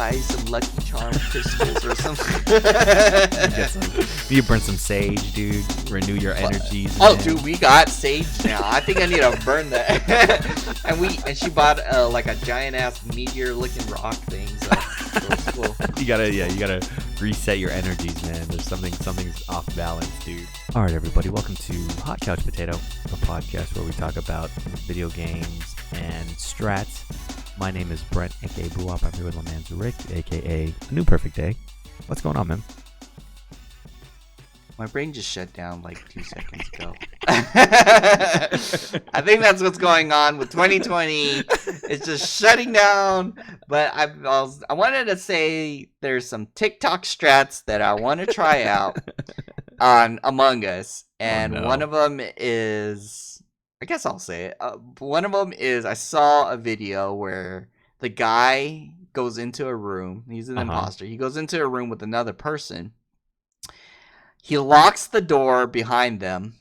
buy some Lucky Charm crystals or something. You burn some sage, dude. Renew your energies. Oh, man. dude, we got sage now. I think I need to burn that. and she bought like a giant ass meteor looking rock thing. So it's cool. You gotta reset your energies, man. There's something's off balance, dude. All right, everybody, welcome to Hot Couch Potato, a podcast where we talk about video games and strats. My name is Brent, aka Buop. I'm here with my man Rick, aka New Perfect Day. What's going on, man? My brain just shut down like 2 seconds ago. I think that's what's going on with 2020. It's just shutting down. But I wanted to say there's some TikTok strats that I want to try out on Among Us. And one of them is, I guess I'll say it. One of them is I saw a video where the guy goes into a room. He's an imposter. He goes into a room with another person. He locks the door behind them,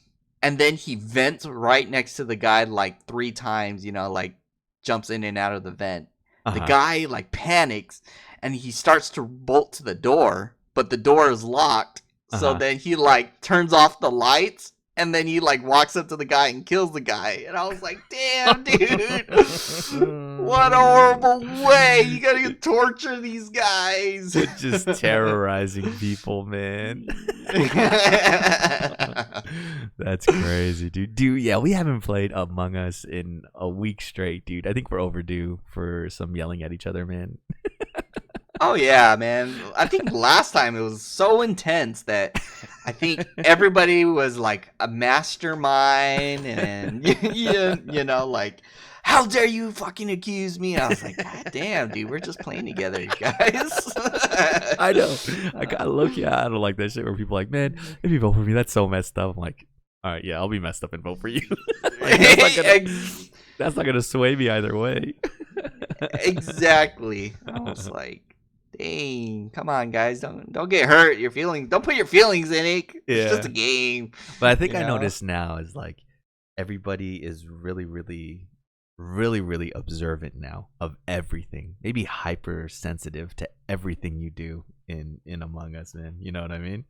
and then he vents right next to the guy like 3 times, like jumps in and out of the vent. The guy like panics, and he starts to bolt to the door, but the door is locked. So then he like turns off the lights, and then he like walks up to the guy and kills the guy. And I was like, damn, dude, what a horrible way. You gotta torture these guys. Just terrorizing people, man. That's crazy, dude. Yeah, we haven't played Among Us in a week straight, dude. I think we're overdue for some yelling at each other, man. Oh yeah, man. I think last time it was so intense that I think everybody was like a mastermind, and like, how dare you fucking accuse me? And I was like, God damn, dude, we're just playing together, you guys. I know. I don't like that shit where people are like, man, if you vote for me, that's so messed up. I'm like, all right, yeah, I'll be messed up and vote for you. Like, that's not gonna sway me either way. Exactly. I was like, dang, come on, guys, don't get hurt. Don't put your feelings in it. It's just a game. But I think I noticed now is like everybody is really, really, really, really observant now of everything. Maybe hypersensitive to everything you do in Among Us, man. You know what I mean?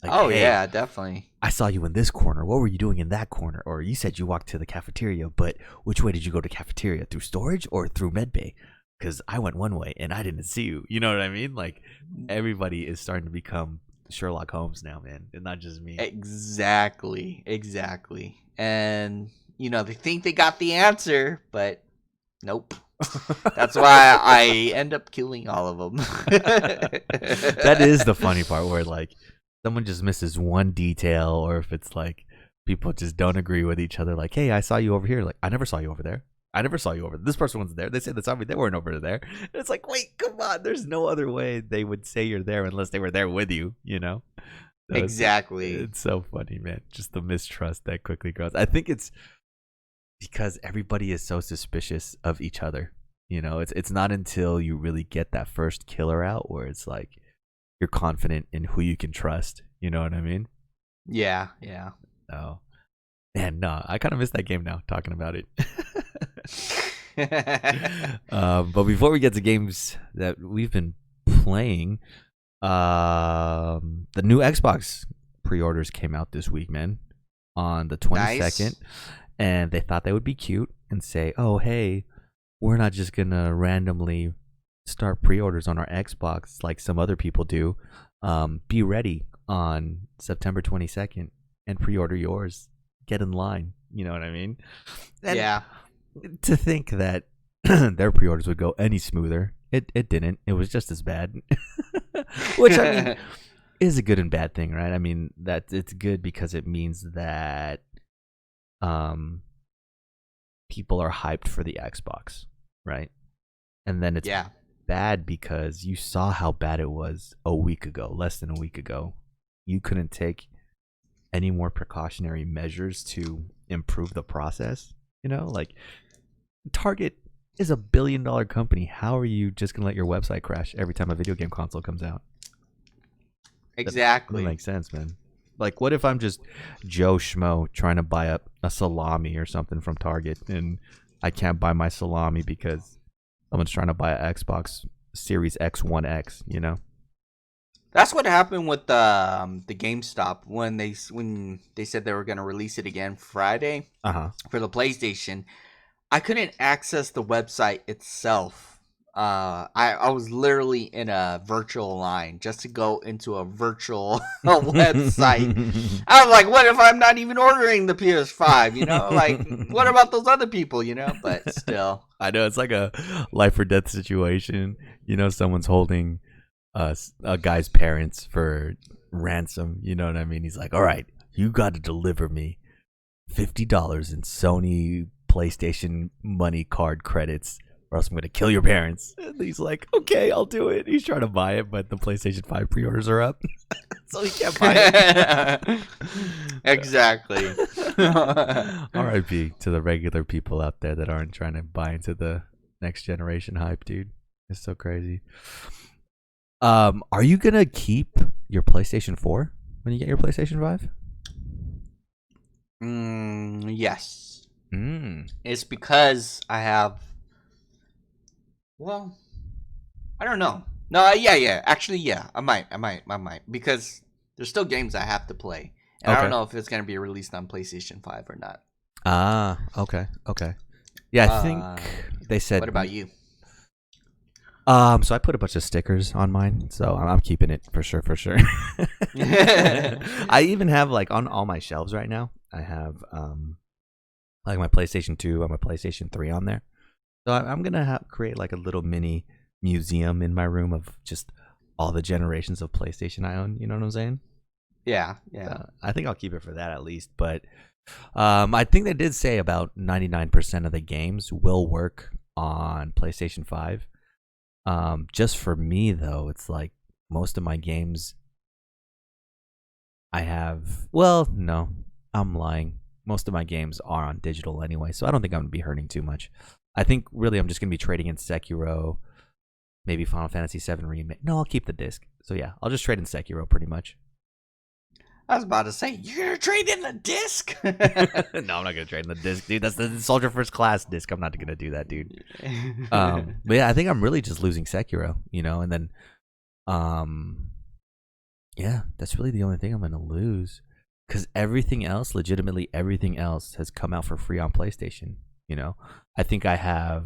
Like, hey, yeah, definitely. I saw you in this corner. What were you doing in that corner? Or you said you walked to the cafeteria, but which way did you go to cafeteria? Through storage or through medbay? Because I went one way and I didn't see you. You know what I mean? Like, everybody is starting to become Sherlock Holmes now, man. It's not just me. Exactly. And, they think they got the answer, but nope. That's why I end up killing all of them. That is the funny part where, like, someone just misses one detail, or if it's like people just don't agree with each other. Like, hey, I saw you over here. Like, I never saw you over there. I never saw you over there. This person was there. They said they saw me. They weren't over there. And it's like, wait, come on. There's no other way they would say you're there unless they were there with you, So exactly. It's so funny, man. Just the mistrust that quickly grows. I think it's because everybody is so suspicious of each other. It's not until you really get that first killer out where it's like you're confident in who you can trust. You know what I mean? Yeah. Oh. Man, no, I kind of miss that game now, talking about it. But before we get to games that we've been playing, the new Xbox pre-orders came out this week, man, on the 22nd. Nice. And they thought they would be cute and say, oh, hey, we're not just going to randomly start pre-orders on our Xbox like some other people do. Be ready on September 22nd and pre-order yours. Get in line. You know what I mean? And yeah. To think that their pre-orders would go any smoother, it didn't. It was just as bad. Which, I mean, is a good and bad thing, right? I mean, that it's good because it means that people are hyped for the Xbox, right? And then it's bad because you saw how bad it was a week ago, less than a week ago. You couldn't take any more precautionary measures to improve the process. Like, Target is $1 billion company. How are you just gonna let your website crash every time a video game console comes out? Exactly. That makes sense, man. Like, what if I'm just Joe Schmo trying to buy a salami or something from Target, and I can't buy my salami because someone's trying to buy an Xbox Series X, One X. You know. That's what happened with the GameStop when they said they were going to release it again Friday for the PlayStation. I couldn't access the website itself. I was literally in a virtual line just to go into a virtual website. I was like, what if I'm not even ordering the PS5? You know, like, what about those other people? You know, but still, I know it's like a life or death situation. You know, someone's holding a guy's parents for ransom. You know what I mean? He's like, all right, you got to deliver me $50 in Sony PlayStation money card credits, or else I'm gonna kill your parents. And he's like, okay, I'll do it. He's trying to buy it, but the PlayStation 5 pre-orders are up, so he can't buy it. Exactly. R.I.P. to the regular people out there that aren't trying to buy into the next generation hype, dude. It's so crazy. Are you gonna keep your PlayStation 4 when you get your PlayStation 5? Yes. It's because I have. Well, I don't know. No, yeah. Actually, yeah. I might. Because there's still games I have to play. And I don't know if it's going to be released on PlayStation 5 or not. Okay. Yeah, I think they said. What about you? So I put a bunch of stickers on mine, so I'm keeping it for sure. I even have, like, on all my shelves right now, I have like my PlayStation 2 and my PlayStation 3 on there. So I'm gonna create like a little mini museum in my room of just all the generations of PlayStation I own. You know what I'm saying? Yeah. I think I'll keep it for that at least. But I think they did say about 99% of the games will work on PlayStation 5. Just for me though, it's like most of my games I have. Well, no, I'm lying. Most of my games are on digital anyway, so I don't think I'm gonna be hurting too much. I think really I'm just gonna be trading in Sekiro, maybe Final Fantasy VII Remake. No, I'll keep the disc. So yeah, I'll just trade in Sekiro pretty much. I was about to say, you're gonna trade in the disc? No, I'm not gonna trade in the disc, dude. That's the Soldier First Class disc. I'm not gonna do that, dude. But yeah, I think I'm really just losing Sekiro, you know, and then, yeah, that's really the only thing I'm gonna lose, because everything else, legitimately everything else, has come out for free on PlayStation. You know, I think I have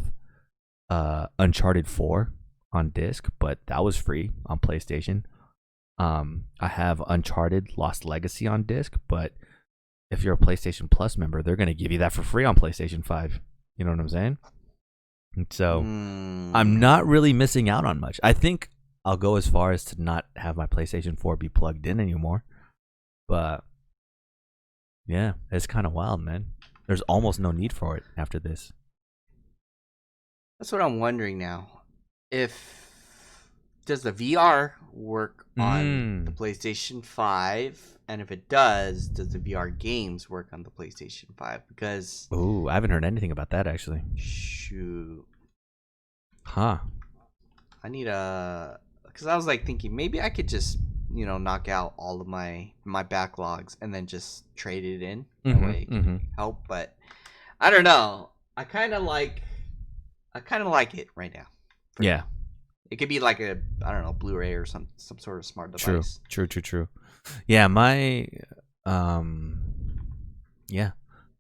Uncharted 4 on disc, but that was free on PlayStation. I have Uncharted Lost Legacy on disc, but if you're a PlayStation Plus member, they're going to give you that for free on PlayStation 5. You know what I'm saying? And so I'm not really missing out on much. I think I'll go as far as to not have my PlayStation 4 be plugged in anymore. But yeah, it's kind of wild, man. There's almost no need for it after this. That's what I'm wondering now. Does the VR work on the PlayStation 5? And if it does the VR games work on the PlayStation 5? Because... Ooh, I haven't heard anything about that, actually. Shoot. Huh. I need a... Because I was like thinking, maybe I could just, you know, knock out all of my backlogs and then just trade it in. That way it can help. But I don't know. I kind of like it right now. Yeah. It could be like a, I don't know, Blu-ray or some sort of smart device. True. Yeah, yeah.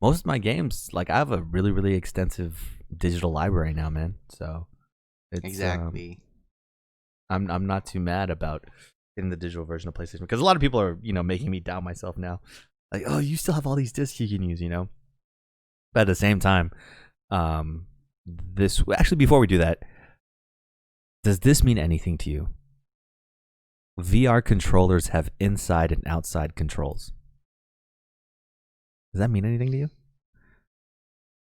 Most of my games, like, I have a really, really extensive digital library now, man. So it's, exactly. I'm not too mad about getting the digital version of PlayStation, because a lot of people are, you know, making me doubt myself now. Like, oh, you still have all these discs you can use, you know? But at the same time, before we do that, does this mean anything to you? VR controllers have inside and outside controls. Does that mean anything to you?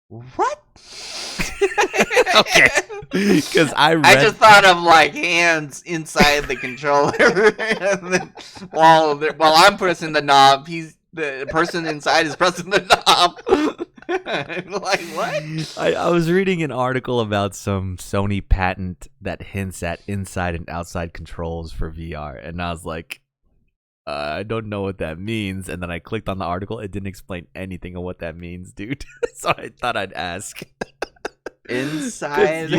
What? Okay. Because I just thought of like hands inside the controller, and then while I'm pressing the knob, the person inside is pressing the knob. Like, what? I was reading an article about some Sony patent that hints at inside and outside controls for VR, and I was like, I don't know what that means. And then I clicked on the article. It didn't explain anything of what that means, dude. So I thought I'd ask. inside.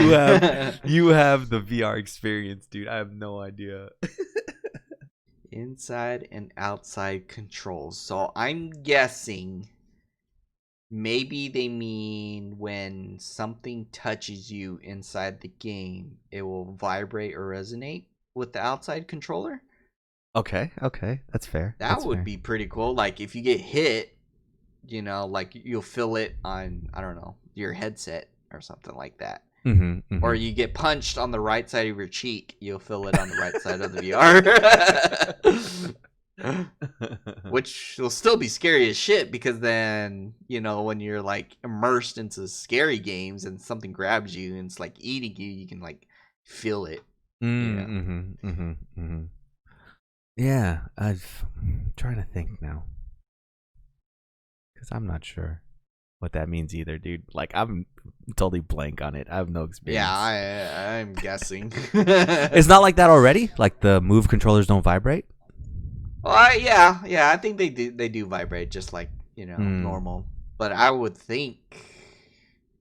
you have the VR experience, dude. I have no idea. Inside and outside controls. So I'm guessing maybe they mean when something touches you inside the game, it will vibrate or resonate with the outside controller. Okay, that's fair. That would be pretty cool. Like if you get hit, like you'll feel it on, I don't know, your headset or something like that. Or you get punched on the right side of your cheek, you'll feel it on the right side of the VR. Which will still be scary as shit, because then, when you're like immersed into scary games and something grabs you and it's like eating you, you can like feel it. Yeah, I'm trying to think now. Because I'm not sure what that means either, dude. Like, I'm totally blank on it. I have no experience. Yeah, I'm guessing. It's not like that already? Like, the Move controllers don't vibrate? Yeah. I think they do vibrate just like, normal. But I would think,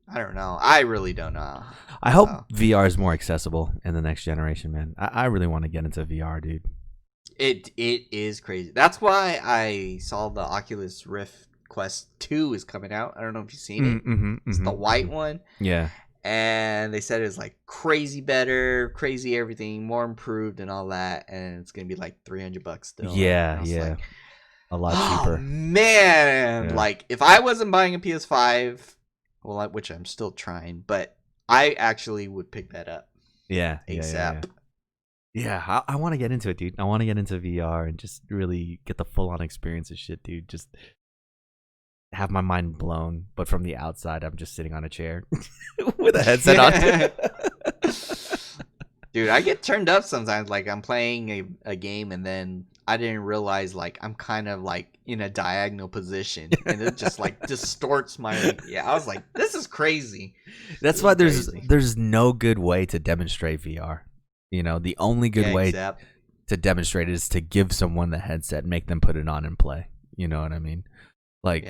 I don't know. I really don't know. I hope VR is more accessible in the next generation, man. I really want to get into VR, dude. It is crazy. That's why I saw the Oculus Rift Quest 2 is coming out. I don't know if you've seen it. It's the white one. Yeah. And they said it's like crazy better, crazy everything, more improved and all that. And it's going to be like $300 still. Yeah. Like, a lot cheaper. Man. Yeah. Like if I wasn't buying a PS5, well, which I'm still trying, but I actually would pick that up. Yeah. ASAP. Yeah, I want to get into it, dude. I want to get into VR and just really get the full-on experience of shit, dude. Just have my mind blown, but from the outside, I'm just sitting on a chair with a headset on. Dude, I get turned up sometimes. Like I'm playing a game and then I didn't realize like I'm kind of like in a diagonal position and it just like distorts my. Yeah, I was like, this is crazy. That's why there's no good way to demonstrate VR. The only good way to demonstrate it is to give someone the headset, make them put it on and play. You know what I mean? Like,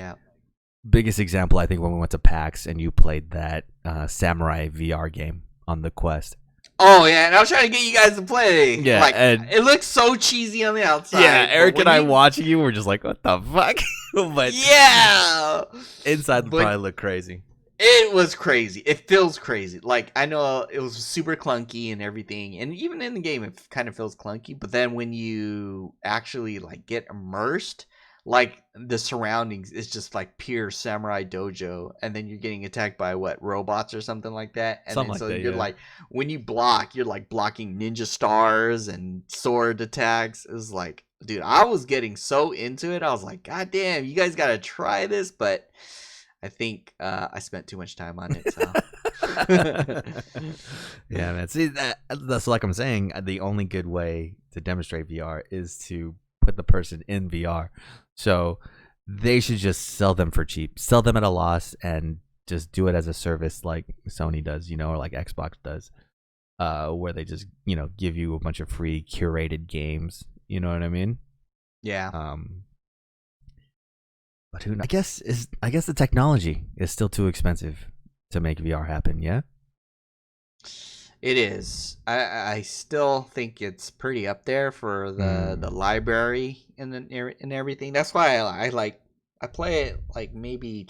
biggest example, I think, when we went to PAX and you played that Samurai VR game on the Quest. Oh, yeah, and I was trying to get you guys to play. Yeah, like, it looks so cheesy on the outside. Yeah, Eric and I watching you were just like, what the fuck? But yeah! Inside probably look crazy. It was crazy. It feels crazy. Like, I know it was super clunky and everything, and even in the game it kind of feels clunky, but then when you actually like get immersed, like the surroundings is just like pure samurai dojo, and then you're getting attacked by robots or something like that, and something then, so like that, you're like, when you block, you're like blocking ninja stars and sword attacks. It was like, dude, I was getting so into it. I was like, god damn, you guys gotta try this, but I think I spent too much time on it. So. Yeah, man. See, that's like I'm saying. The only good way to demonstrate VR is to put the person in VR. So they should just sell them for cheap, sell them at a loss, and just do it as a service like Sony does, or like Xbox does, where they just give you a bunch of free curated games. You know what I mean? Yeah. But who knows? I guess the technology is still too expensive to make VR happen. Yeah, it is. I still think it's pretty up there for the library and everything. That's why I play it like maybe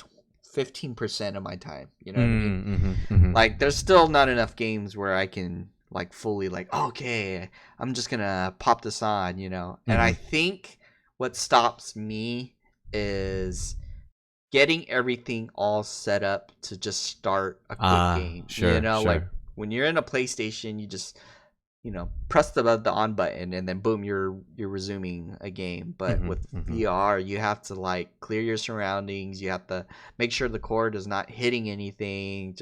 15% of my time. You know what I mean? Like there's still not enough games where I can like fully like, okay, I'm just gonna pop this on. And I think what stops me is getting everything all set up to just start a quick game. Sure. Like when you're in a PlayStation, you just press the on button and then boom, you're resuming a game. But with VR, you have to like clear your surroundings. You have to make sure the cord is not hitting anything.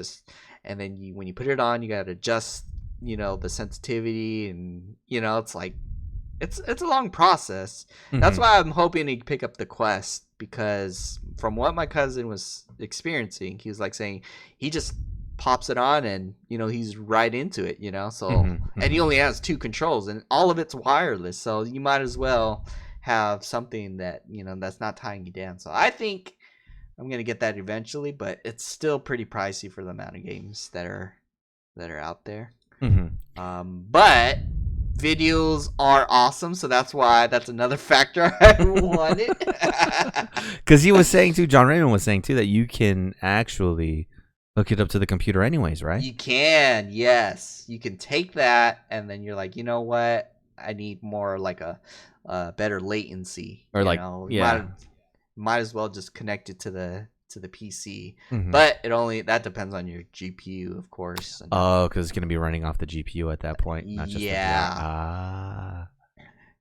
And then when you put it on, you gotta adjust the sensitivity, and it's like it's a long process. That's why I'm hoping to pick up the Quest, because from what my cousin was experiencing, he was like saying he just pops it on and he's right into it, so and he only has 2 controls and all of it's wireless, so you might as well have something that that's not tying you down. So I think I'm gonna get that eventually, but it's still pretty pricey for the amount of games that are out there. But videos are awesome, so that's another factor I want it. Because he was saying too, John Raymond was saying too, that you can actually hook it up to the computer anyways, right? You can, yes. You can take that, and then you're like, you know what? I need more like a better latency. Or like, might as well just connect it to the PC. Mm-hmm. But that depends on your GPU, of course. Oh, because it's gonna be running off the GPU at that point, not just yeah.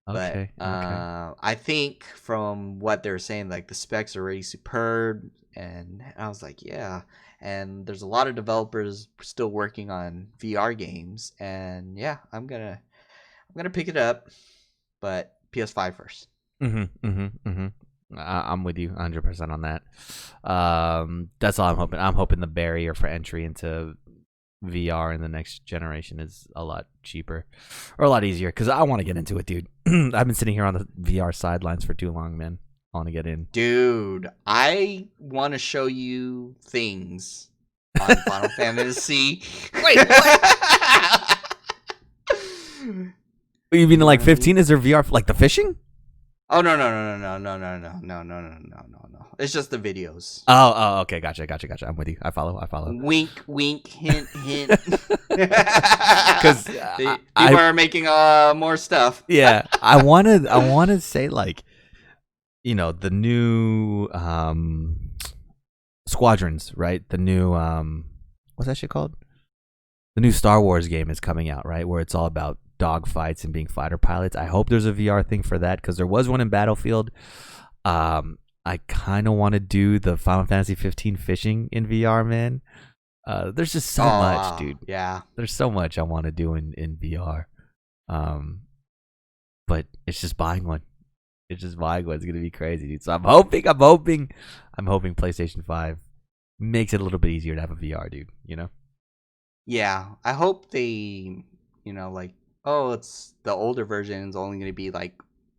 Okay. But I think from what they're saying, like the specs are really superb, and I was like, yeah. And there's a lot of developers still working on VR games, and yeah, I'm gonna pick it up, but PS5 first. I'm with you 100% on that. That's all I'm hoping. I'm hoping the barrier for entry into VR in the next generation is a lot cheaper or a lot easier, because I want to get into it, dude. I've been sitting here on the VR sidelines for too long, man. I want to get in. Dude, I want to show you things on Final Fantasy. Wait, what? You mean like 15? Is there VR for like the fishing? Oh no. It's just the videos. Oh, okay, gotcha. I'm with you. I follow. Wink, wink, hint, hint. Because people are making more stuff. Yeah, I wanna say, like, you know, the new Squadrons, right? The new what's that shit called? The new Star Wars game is coming out, right? Where it's all about dogfights and being fighter pilots. I hope there's a VR thing for that, because there was one in Battlefield. I kind of want to do the Final Fantasy 15 fishing in VR, man. There's just so much, dude. Yeah, there's so much I want to do in VR. But it's just buying one. It's gonna be crazy, dude. So I'm hoping PlayStation 5 makes it a little bit easier to have a VR, dude. You know? Yeah, I hope they, like, oh, it's the older version is only going to be like,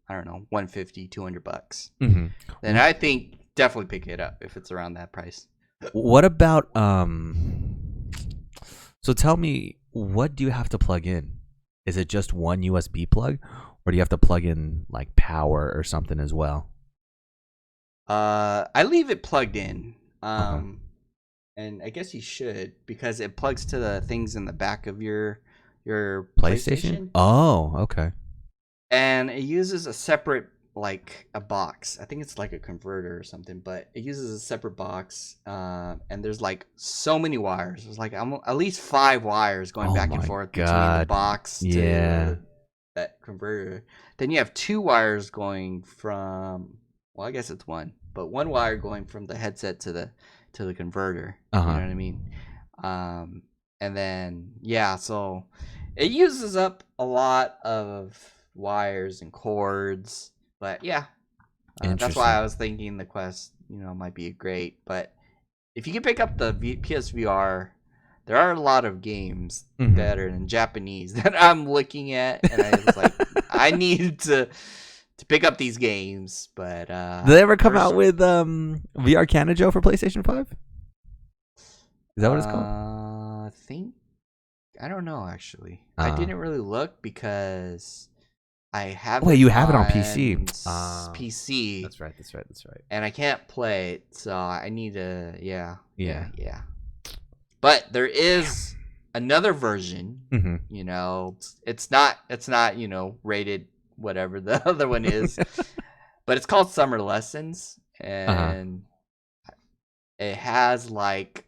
I don't know, $150, $200. Then I think definitely pick it up if it's around that price. What about so tell me, what do you have to plug in? Is it just one USB plug, or do you have to plug in like power or something as well? I leave it plugged in. And I guess you should, because it plugs to the things in the back of your PlayStation. Oh, okay. And it uses a separate, like, a box. I think it's like a converter or something, but it uses a separate box. And there's like so many wires. There's like at least 5 wires going back and forth between the box to that converter. Then you have 2 wires going from, well, I guess it's one, but 1 wire going from the headset to the converter. You know what I mean? And then so it uses up a lot of wires and cords, but that's why I was thinking the Quest might be great. But if you can pick up the PSVR, there are a lot of games that are in Japanese that I'm looking at, and I was like, I need to pick up these games. But did they ever come out with VR Kanajo for PlayStation 5? Is that what it's called? I don't know, actually. I didn't really look because I have. Oh, you have it on PC. PC. That's right. And I can't play it, so I need to. Yeah. But there is another version. It's not rated whatever the other one is, but it's called Summer Lessons, and it has like,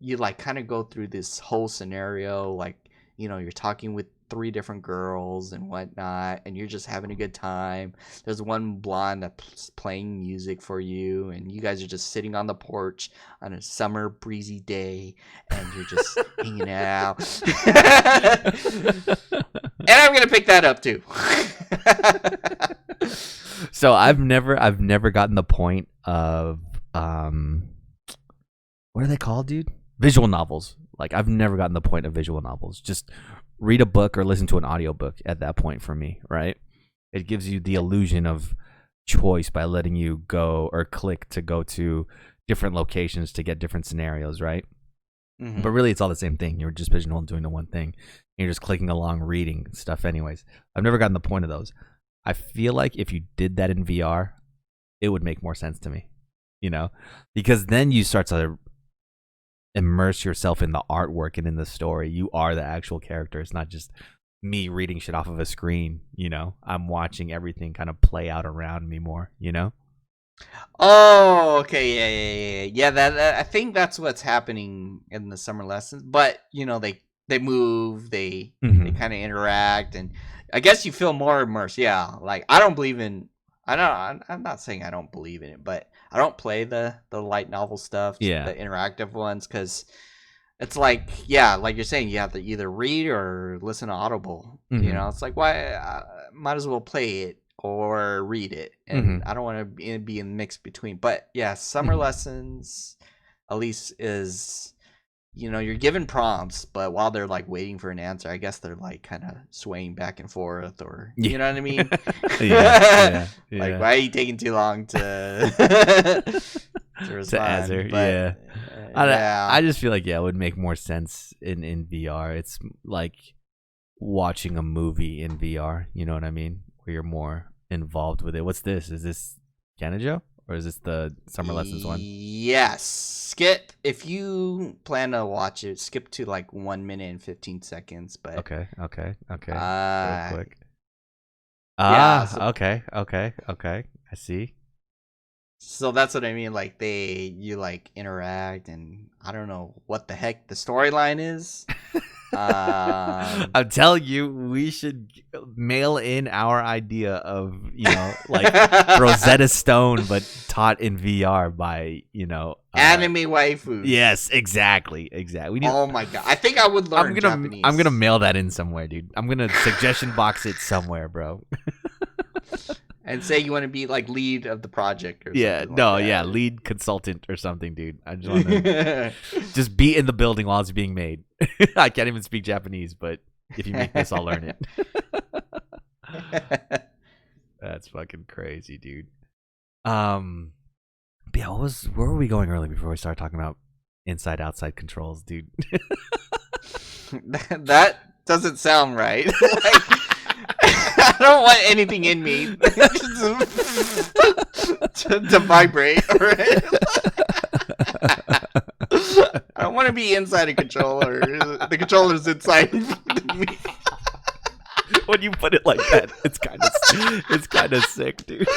you like kind of go through this whole scenario, like, you're talking with 3 different girls and whatnot, and you're just having a good time. There's one blonde that's playing music for you, and you guys are just sitting on the porch on a summer breezy day, and you're just hanging out. And I'm gonna pick that up too. So I've never gotten the point of what are they called, dude? Visual novels. Like, I've never gotten the point of visual novels. Just read a book or listen to an audiobook at that point for me, right? It gives you the illusion of choice by letting you go or click to go to different locations to get different scenarios, right? Mm-hmm. But really, it's all the same thing. You're just pigeonholed doing the one thing. You're just clicking along, reading stuff. Anyways, I've never gotten the point of those. I feel like if you did that in VR, it would make more sense to me. Because then you start to immerse yourself in the artwork and in the story. You are the actual character. It's not just me reading shit off of a screen. I'm watching everything kind of play out around me more. Oh, okay, yeah. That I think that's what's happening in the summer lessons. But they move, they kind of interact, and I guess you feel more immersed. Yeah, like I don't believe in. I'm not saying I don't believe in it, but I don't play the light novel stuff, the interactive ones, because it's like, yeah, like you're saying, you have to either read or listen to Audible. It's like, why? Might as well play it or read it, and I don't want to be in the mix between. But yeah, summer lessons, at least is, you're given prompts, but while they're like waiting for an answer, I guess they're like kind of swaying back and forth, or you know what I mean? yeah. Like, why are you taking too long to to respond? To answer, but, I just feel like it would make more sense in VR. It's like watching a movie in VR. You know what I mean? Where you're more involved with it. What's this? Is this Canajo? Or is this the summer lessons one? Yes. Skip, if you plan to watch it, skip to like 1 minute and 15 seconds. But okay. Real quick. Okay. I see. So that's what I mean. Like you like interact, and I don't know what the heck the storyline is. I'm telling you, we should mail in our idea of like Rosetta Stone, but taught in VR by anime waifus. Yes, exactly. Oh my god, I think I would learn Japanese. I'm gonna mail that in somewhere, dude. I'm gonna suggestion box it somewhere, bro. And say you want to be like lead of the project or something. Lead consultant or something, dude. I just want to just be in the building while it's being made. I can't even speak Japanese, but if you make this, I'll learn it. That's fucking crazy, dude. Yeah, where were we going early before we started talking about inside outside controls, dude? That doesn't sound right. I don't want anything in me to vibrate. Right? I don't want to be inside a controller. The controller's inside me. When you put it like that, it's kind of sick, dude.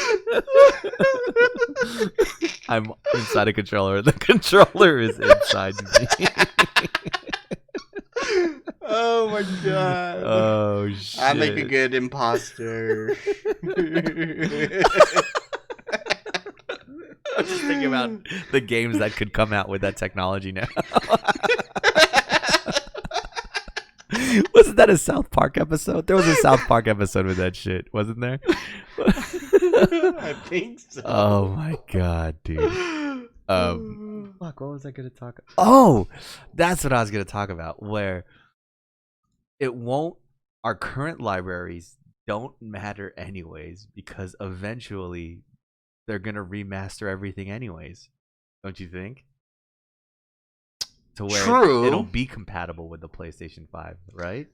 I'm inside a controller. The controller is inside me. Oh my god. Oh shit. I make a good imposter. I'm just thinking about the games that could come out with that technology now. Wasn't that a South Park episode? There was a South Park episode with that shit, wasn't there? I think so. Oh my god, dude. Fuck, what was I gonna talk about? Oh, that's what I was gonna talk about. Where our current libraries don't matter anyways, because eventually they're gonna remaster everything anyways. Don't you think? To where True. It'll be compatible with the PlayStation 5, right?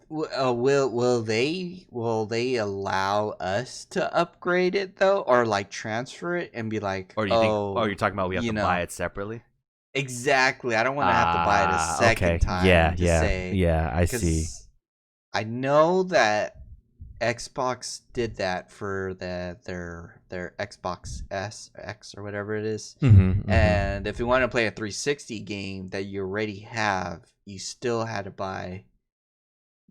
Will they allow us to upgrade it though, or like transfer it and be like, or do you think? Oh, you're talking about we have to buy it separately? Exactly. I don't want to have to buy it a second time. Yeah. I see. I know that Xbox did that for their Xbox S or X or whatever it is. And if you want to play a 360 game that you already have, you still had to buy,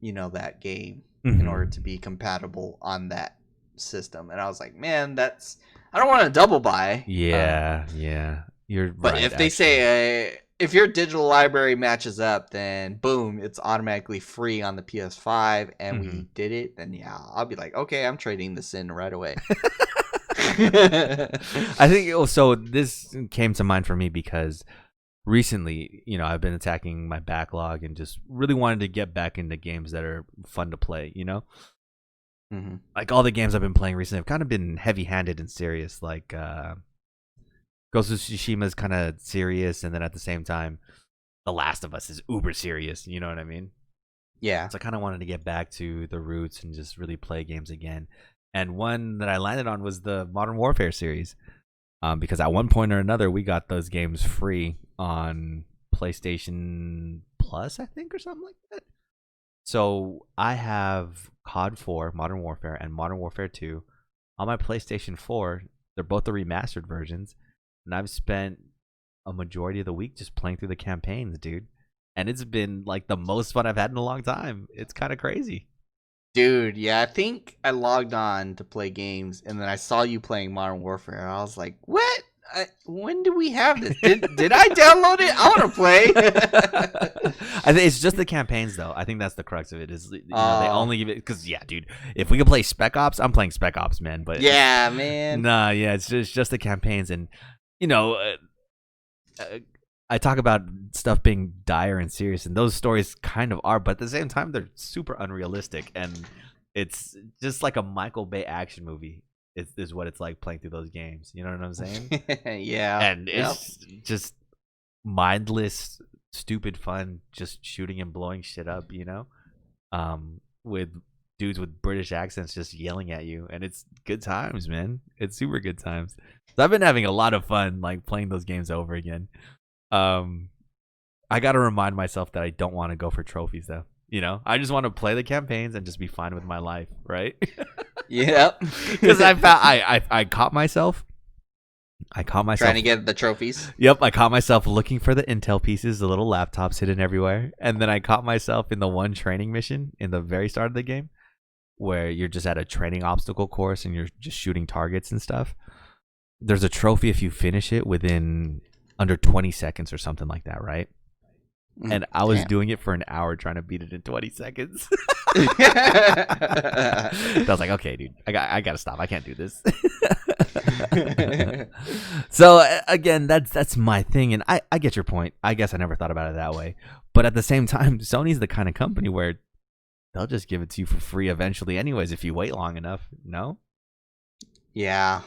that game in order to be compatible on that system. And I was like, man, I don't want to double buy. Yeah. You're right. But if they say if your digital library matches up, then boom, it's automatically free on the PS5, and we did it, then yeah, I'll be like, okay, I'm trading this in right away. I think so. This came to mind for me because recently, I've been attacking my backlog and just really wanted to get back into games that are fun to play. Like all the games I've been playing recently have kind of been heavy-handed and serious, like Ghost of Tsushima is kind of serious, and then at the same time, The Last of Us is uber serious. You know what I mean? Yeah. So I kind of wanted to get back to the roots and just really play games again. And one that I landed on was the Modern Warfare series, because at one point or another we got those games free on PlayStation Plus, I think, or something like that. So I have COD 4, Modern Warfare, and Modern Warfare 2 on my PlayStation 4. They're both the remastered versions, and I've spent a majority of the week just playing through the campaigns, dude. And it's been like the most fun I've had in a long time. It's kind of crazy. Dude, yeah, I think I logged on to play games, and then I saw you playing Modern Warfare, and I was like, "What? When do we have this? Did I download it? I want to play." I think it's just the campaigns, though. I think that's the crux of it. Is they Oh. only give it because dude, if we could play Spec Ops, I'm playing Spec Ops, man. But Yeah, man. nah, yeah, it's just the campaigns, and you know, I talk about stuff being dire and serious, and those stories kind of are, but at the same time, they're super unrealistic, and it's just like a Michael Bay action movie. Is what it's like playing through those games. You know what I'm saying? Yeah. And Yep. it's just mindless, stupid fun, just shooting and blowing shit up. With dudes with British accents just yelling at you, and it's good times, man. It's super good times. So I've been having a lot of fun, like playing those games over again. I got to remind myself that I don't want to go for trophies, though. I just want to play the campaigns and just be fine with my life, right? Yep. Because I caught myself. Trying to get the trophies. Yep, I caught myself looking for the intel pieces, the little laptops hidden everywhere, and then I caught myself in the one training mission in the very start of the game, where you're just at a training obstacle course and you're just shooting targets and stuff. There's a trophy if you finish it within under 20 seconds or something like that, right? And I was doing it for an hour trying to beat it in 20 seconds. I was like, okay, dude, I gotta stop. I can't do this. So again, that's my thing, and I get your point. I guess I never thought about it that way, but at the same time, Sony's the kind of company where they'll just give it to you for free eventually, anyways, if you wait long enough. No? Yeah,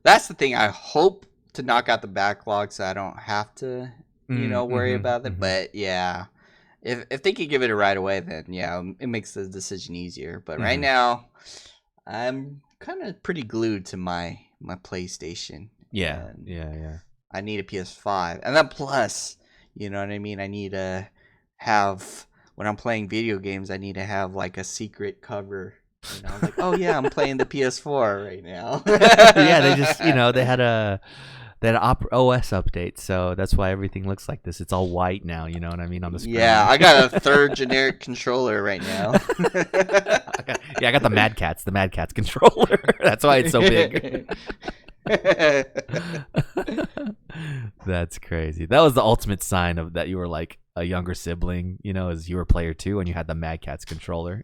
that's the thing. I hope to knock out the backlog so I don't have to, worry about it. But yeah, if they could give it right away, then yeah, it makes the decision easier. But right now, I'm kind of pretty glued to my PlayStation. Yeah, And yeah. I need a PS5, and then plus, you know what I mean. I need to have when I'm playing video games. I need to have like a secret cover. Like, oh yeah, I'm playing the PS4 right now. Yeah, they just they had an OS update, so that's why everything looks like this. It's all white now, you know what I mean, on the screen. Yeah, I got a third generic controller right now. I got the Mad Catz controller. That's why it's so big. That's crazy. That was the ultimate sign of that you were like a younger sibling, as you were player 2 and you had the Mad Catz controller.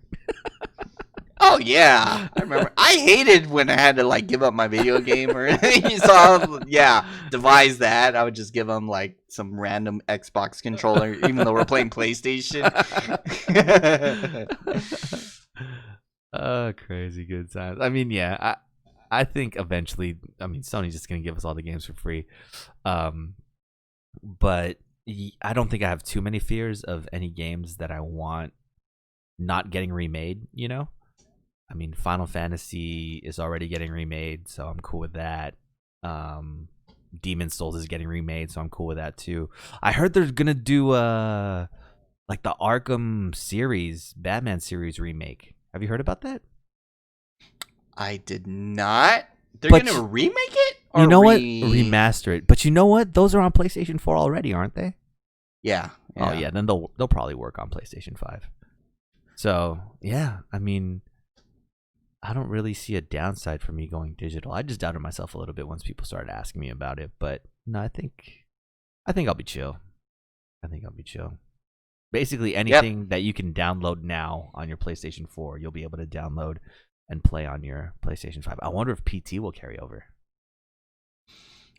Oh yeah, I remember. I hated when I had to like give up my video game or anything. So devise that. I would just give them like some random Xbox controller, even though we're playing PlayStation. Oh, crazy good times. I mean, yeah, I think eventually, Sony's just gonna give us all the games for free. But I don't think I have too many fears of any games that I want not getting remade. Final Fantasy is already getting remade, so I'm cool with that. Demon's Souls is getting remade, so I'm cool with that too. I heard they're gonna do like the Arkham series, Batman series remake. Have you heard about that? I did not. They're But gonna remake it? You know what? Remaster it. But you know what? Those are on PlayStation 4 already, aren't they? Yeah. Oh yeah, then they'll probably work on PlayStation 5. So yeah, I don't really see a downside for me going digital. I just doubted myself a little bit once people started asking me about it, but no, I think I'll be chill. Basically, anything that you can download now on your PlayStation 4, you'll be able to download and play on your PlayStation 5. I wonder if PT will carry over.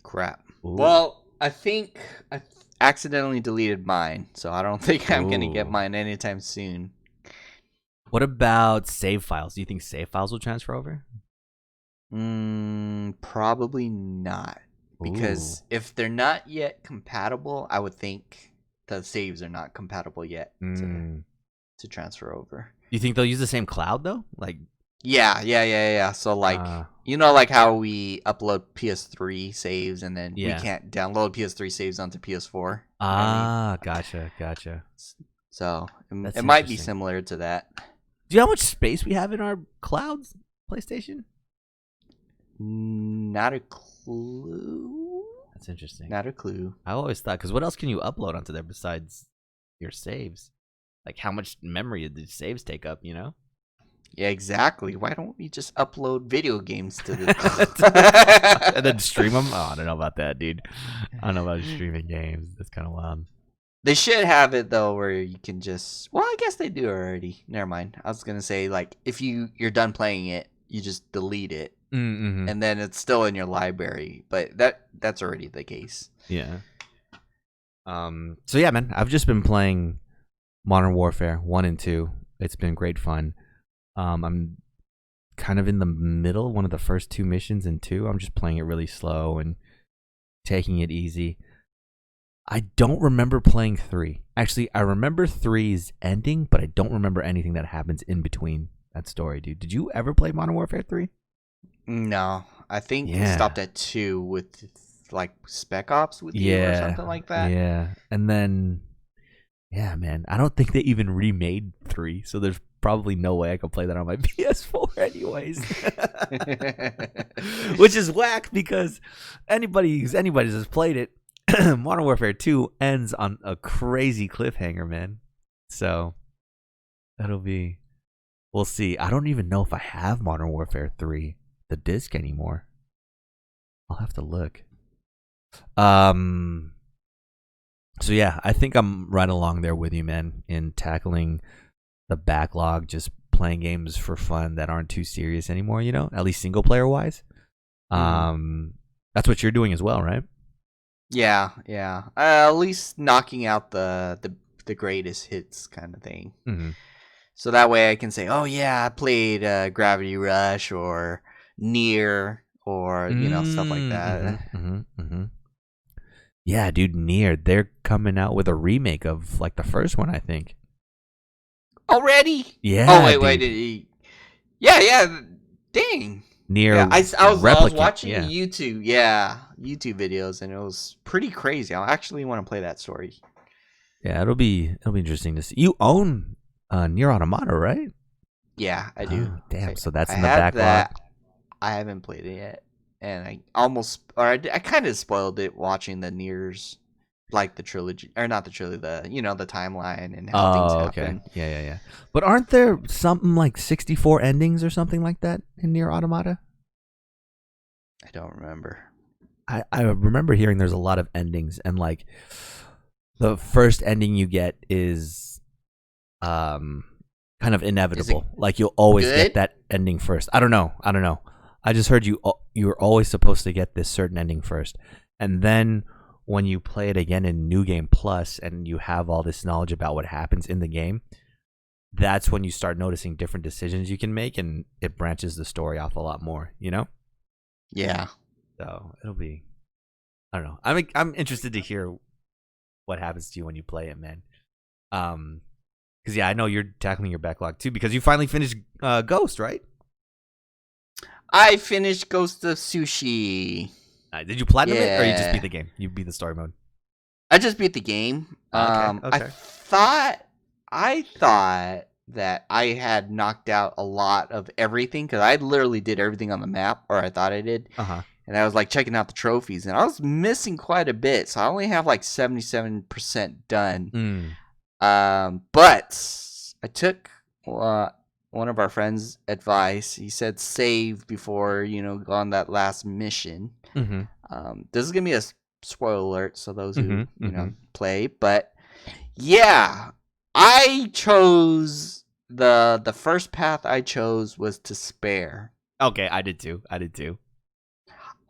Crap. Ooh. Well, I think I accidentally deleted mine, so I don't think I'm gonna get mine anytime soon. What about save files? Do you think save files will transfer over? Probably not. because if they're not yet compatible, I would think the saves are not compatible yet to transfer over. You think they'll use the same cloud though? Like, yeah. So like, like how we upload PS3 saves and then we can't download PS3 saves onto PS4. Gotcha. So it might be similar to that. Do you know how much space we have in our clouds, PlayStation? Not a clue. That's interesting. Not a clue. I always thought, because what else can you upload onto there besides your saves? Like, how much memory do saves take up, you know? Yeah, exactly. Why don't we just upload video games to this? And then stream them? Oh, I don't know about that, dude. I don't know about streaming games. That's kind of wild. They should have it, though, where you can just... Well, I guess they do already. Never mind. I was going to say, like, if you're done playing it, you just delete it. Mm-hmm. And then it's still in your library. But that's already the case. Yeah. So, yeah, man. I've just been playing Modern Warfare 1 and 2. It's been great fun. I'm kind of in the middle, one of the first 2 missions in 2. I'm just playing it really slow and taking it easy. I don't remember playing 3. Actually, I remember 3's ending, but I don't remember anything that happens in between that story, dude. Did you ever play Modern Warfare 3? No. I think we stopped at 2 with, like, Spec Ops with you or something like that. Yeah. And then, yeah, man. I don't think they even remade 3, so there's probably no way I could play that on my PS4 anyways. Which is whack because anybody that's played it, Modern Warfare 2 ends on a crazy cliffhanger, man. So we'll see. I don't even know if I have Modern Warfare 3, the disc anymore. I'll have to look. So yeah, I think I'm right along there with you, man, in tackling the backlog, just playing games for fun that aren't too serious anymore, you know, at least single player wise. That's what you're doing as well, right? Yeah. At least knocking out the greatest hits kind of thing. Mm-hmm. So that way I can say, oh yeah, I played Gravity Rush or Nier or stuff like that. Yeah, dude, Nier. They're coming out with a remake of like the first one, I think. Already? Yeah. Oh wait. Yeah. Dang. Nier. Yeah, I was watching YouTube videos, and it was pretty crazy. I actually want to play that story. Yeah, it'll be interesting to see. You own Nier Automata, right? Yeah, I do. Oh, damn, so that's in the backlog. I haven't played it yet, and I kind of spoiled it watching the Niers, like the trilogy, or not the trilogy, the timeline and how things happen. Yeah. But aren't there something like 64 endings or something like that in Nier Automata? I don't remember. I remember hearing there's a lot of endings, and like the first ending you get is kind of inevitable. Like you'll always get that ending first. I don't know. I just heard you're always supposed to get this certain ending first, and then when you play it again in New Game Plus and you have all this knowledge about what happens in the game, that's when you start noticing different decisions you can make, and it branches the story off a lot more, you know? Yeah. So it'll be, I don't know. I'm interested to hear what happens to you when you play it, man. Because I know you're tackling your backlog too, because you finally finished Ghost, right? I finished Ghost of Sushi. Did you platinum it, or you just beat the game? You beat the story mode. I just beat the game. Okay. I thought that I had knocked out a lot of everything because I literally did everything on the map, or I thought I did. And I was like checking out the trophies, and I was missing quite a bit, so I only have like 77% done. But I took one of our friends' advice. He said save before go on that last mission. This is gonna be a spoiler alert, so those who play. But yeah, I chose the first path. I chose was to spare. Okay, I did too.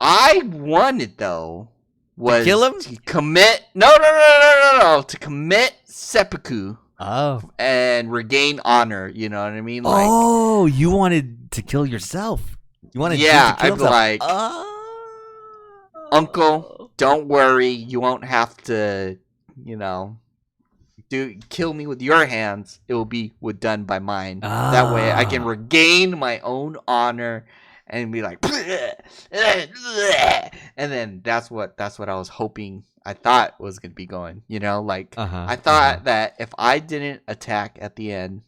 I wanted though was to kill him? To commit to commit seppuku. Oh. And regain honor, you know what I mean? Like, oh, you wanted to kill yourself. You wanted to kill yourself. Like, Uncle, don't worry. You won't have to, you know, kill me with your hands. It will be done by mine. That way I can regain my own honor and be like, and then that's what I was hoping. I thought was gonna be going. Like I thought that if I didn't attack at the end,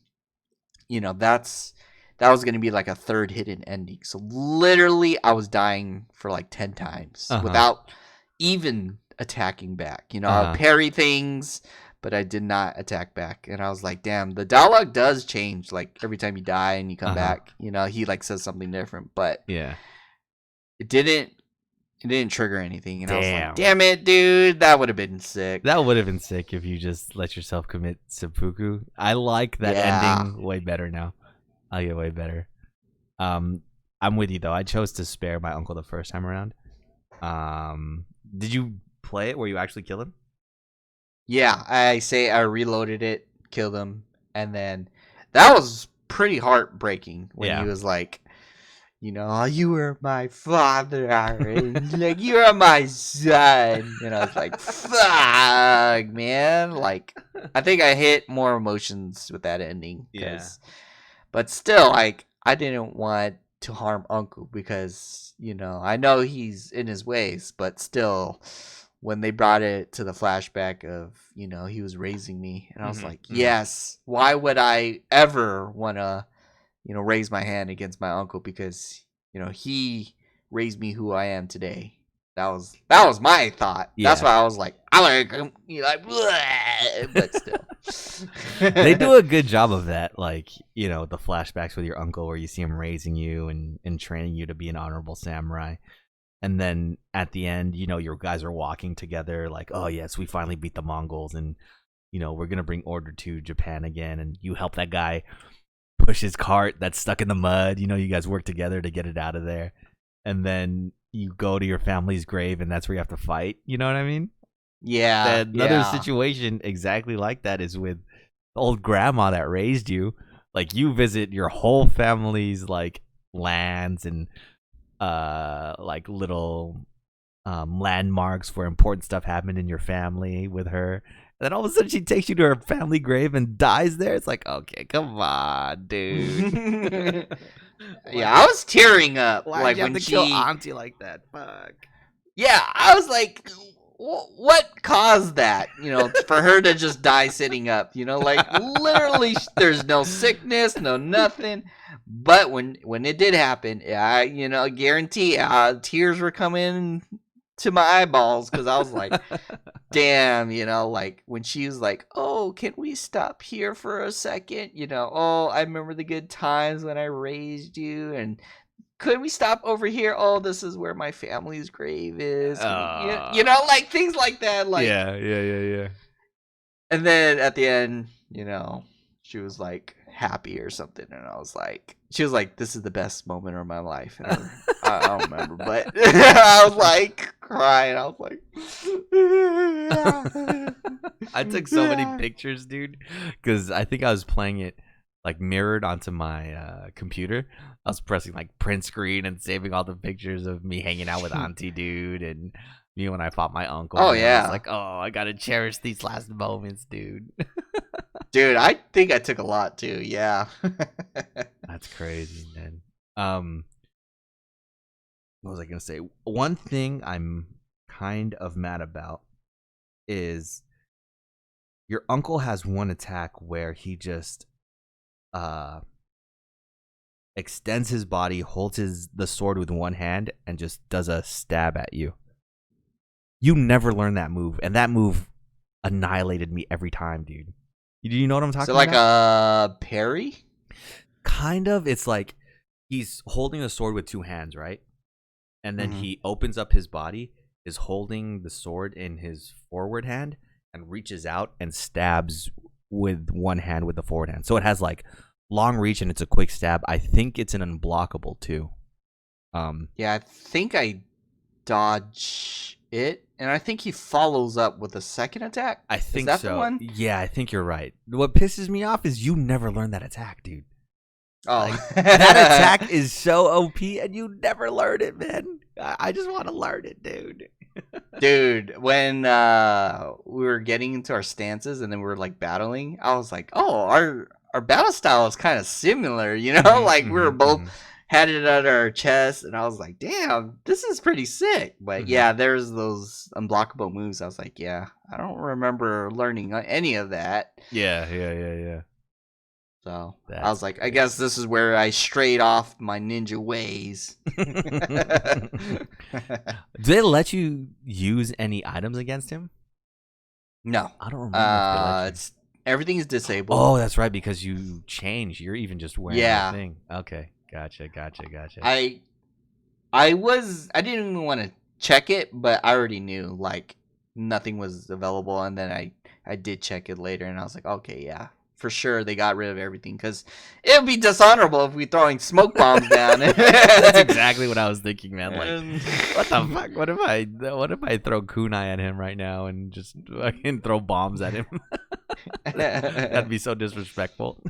that was gonna be like a third hidden ending. So literally, I was dying for like 10 times without even attacking back. I would parry things, but I did not attack back. And I was like, damn, the dialogue does change. Like every time you die and you come back, he like says something different. But yeah, it didn't trigger anything. And I was like, damn it, dude, that would have been sick. That would have been sick if you just let yourself commit seppuku. I like that ending way better now. I get way better. I'm with you though. I chose to spare my uncle the first time around. Did you play it where you actually kill him? Yeah, I reloaded it, killed him, and then that was pretty heartbreaking when he was like, you were my father, and like you are my son, and I was like, fuck, man. Like, I think I hit more emotions with that ending. Yeah. But still, like, I didn't want to harm Uncle because, I know he's in his ways, but still, when they brought it to the flashback of, he was raising me, and I was like, yes, why would I ever want to, raise my hand against my uncle because, he raised me who I am today. That was my thought. Yeah. That's why I was like, but still. They do a good job of that, like, the flashbacks with your uncle where you see him raising you and training you to be an honorable samurai. And then at the end, your guys are walking together like, oh, yes, we finally beat the Mongols and, we're going to bring order to Japan again. And you help that guy push his cart that's stuck in the mud. You guys work together to get it out of there. And then you go to your family's grave and that's where you have to fight. You know what I mean? Yeah. Another situation exactly like that is with the old grandma that raised you. Like you visit your whole family's like lands and like little landmarks where important stuff happened in your family with her. And then all of a sudden she takes you to her family grave and dies there. It's like, okay, come on, dude. Yeah, I was tearing up. Why like did you when have to kill Auntie like that? Fuck. Yeah, I was like, what caused that? For her to just die sitting up. Like literally, there's no sickness, no nothing. But when it did happen, I guarantee tears were coming to my eyeballs because I was like, damn, like when she was like, oh, can we stop here for a second? Oh, I remember the good times when I raised you, and could we stop over here? Oh, this is where my family's grave is. Like things like that. Like yeah. And then at the end, she was like happy or something, and she was like, "This is the best moment of my life." And I don't remember, but I was like crying. I was like, I took so many pictures, dude, because I think I was playing it like mirrored onto my computer. I was pressing like print screen and saving all the pictures of me hanging out with Auntie, dude, and me when I fought my uncle. Oh yeah, I was like, oh, I gotta cherish these last moments, dude. Dude, I think I took a lot too. Yeah. That's crazy, man. What was I gonna say? One thing I'm kind of mad about is your uncle has one attack where he just extends his body, holds the sword with one hand, and just does a stab at you. You never learn that move, and that move annihilated me every time, dude. Do you know what I'm talking about? So like a parry? Kind of. It's like he's holding the sword with two hands, right? And then he opens up his body, is holding the sword in his forward hand, and reaches out and stabs with one hand with the forward hand. So it has like long reach and it's a quick stab. I think it's an unblockable too. Yeah, I think I dodge it, and I think he follows up with a second attack. I think is that so. The one? Yeah, I think you're right. What pisses me off is you never learn that attack, dude. Oh, Like that attack is so OP, and you never learn it, man. I just want to learn it, dude. dude, when we were getting into our stances and then we were like battling, I was like, oh, our battle style is kind of similar, you know? Like we were both had it at our chest, and I was like, damn, this is pretty sick. But yeah, there's those unblockable moves. I was like, yeah, I don't remember learning any of that. Yeah. So That's I was like, I guess this is where I strayed off my ninja ways. Do they let you use any items against him? No, I don't remember if they let you. it's everything's disabled. Oh, that's right, because you change. You're even just wearing Yeah. the thing. Okay, gotcha. I didn't even want to check it, but I already knew like nothing was available, and then I did check it later, and I was like, okay, yeah, for sure they got rid of everything, because it would be dishonorable if we throwing smoke bombs down. That's exactly what I was thinking, man. Like, And- what the fuck? What if I throw kunai at him right now and just fucking throw bombs at him? That'd be so disrespectful.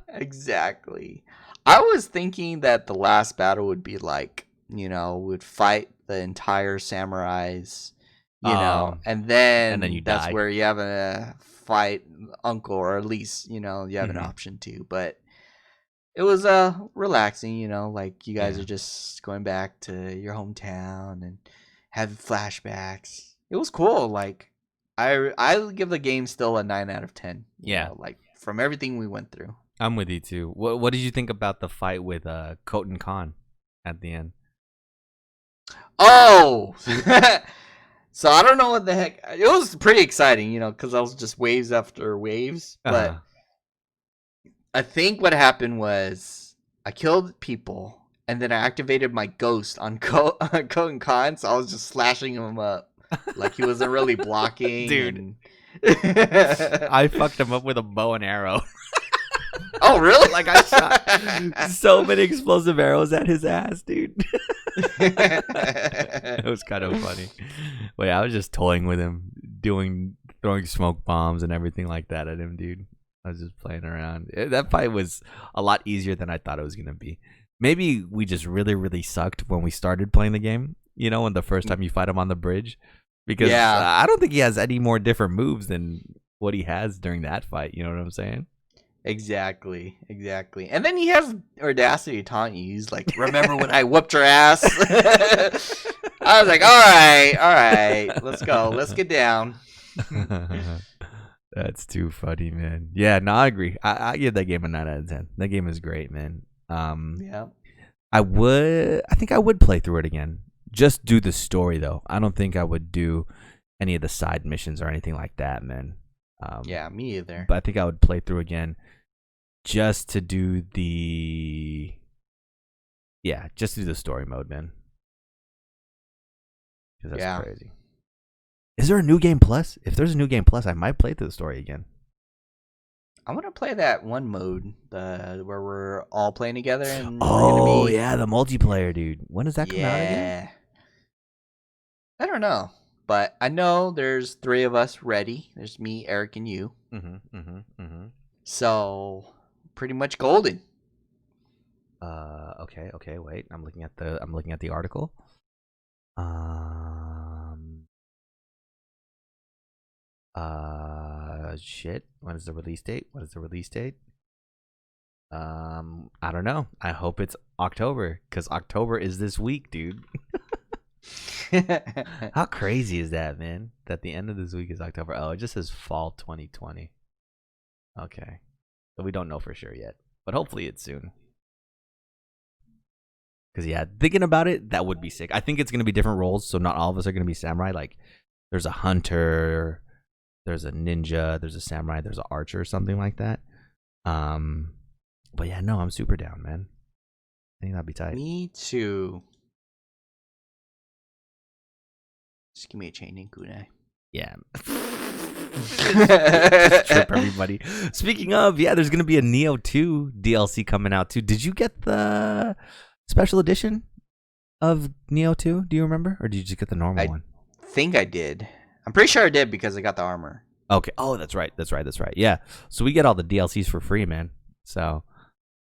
Exactly. I was thinking that the last battle would be like, would fight the entire samurais, and then you that's die. where you have a fight uncle, or at least, you have an Mhm. option to. But it was relaxing, like you guys Yeah. are just going back to your hometown and have flashbacks. It was cool. Like I would give the game still a 9 out of 10. Yeah. Like from everything we went through. I'm with you too. What did you think about the fight with Koten Khan at the end? Oh, so I don't know what the heck. It was pretty exciting, because I was just waves after waves. But Uh-huh. I think what happened was I killed people, and then I activated my ghost on Cohen Khan, so I was just slashing him up like he wasn't really blocking. Dude. And... I fucked him up with a bow and arrow. Oh, really? Like I shot so many explosive arrows at his ass, dude. It was kind of funny. Wait, I was just toying with him, throwing smoke bombs and everything like that at him, dude. I was just playing around. That fight was a lot easier than I thought it was gonna be. Maybe we just really, really sucked when we started playing the game. When the first time you fight him on the bridge, because I don't think he has any more different moves than what he has during that fight. You know what I'm saying? Exactly. And then he has audacity to taunt you. He's like, remember when I whooped your ass? I was like, all right, let's go. Let's get down. That's too funny, man. Yeah, no, I agree. I give that game a 9 out of 10. That game is great, man. Yeah. I think I would play through it again. Just do the story, though. I don't think I would do any of the side missions or anything like that, man. Yeah, me either. But I think I would play through again just to do the story mode, man. Because that's crazy. Is there a new game plus? If there's a new game plus, I might play through the story again. I want to play that one mode, where we're all playing together. And yeah, the multiplayer, dude. When does that come out again? I don't know, but I know there's 3 of us ready. There's me, Eric, and you. So pretty much golden. Okay. Wait, I'm looking at the article. Shit. When is the release date? I don't know. I hope it's October, because October is this week, dude. How crazy is that, man? That the end of this week is October. Oh, it just says fall 2020. Okay. So we don't know for sure yet, but hopefully it's soon. Because, yeah, thinking about it, that would be sick. I think it's going to be different roles, so not all of us are going to be samurai. Like, there's a hunter, there's a ninja, there's a samurai, there's an archer, or something like that. But, yeah, no, I'm super down, man. I think that'd be tight. Me too. Just give me a chain in kunai. Yeah. Just trip everybody. Speaking of, yeah, there's going to be a Neo 2 DLC coming out, too. Did you get the special edition of Neo 2? Do you remember? Or did you just get the normal one? I think I did. I'm pretty sure I did because I got the armor. Okay. Oh, that's right. Yeah. So we get all the DLCs for free, man. So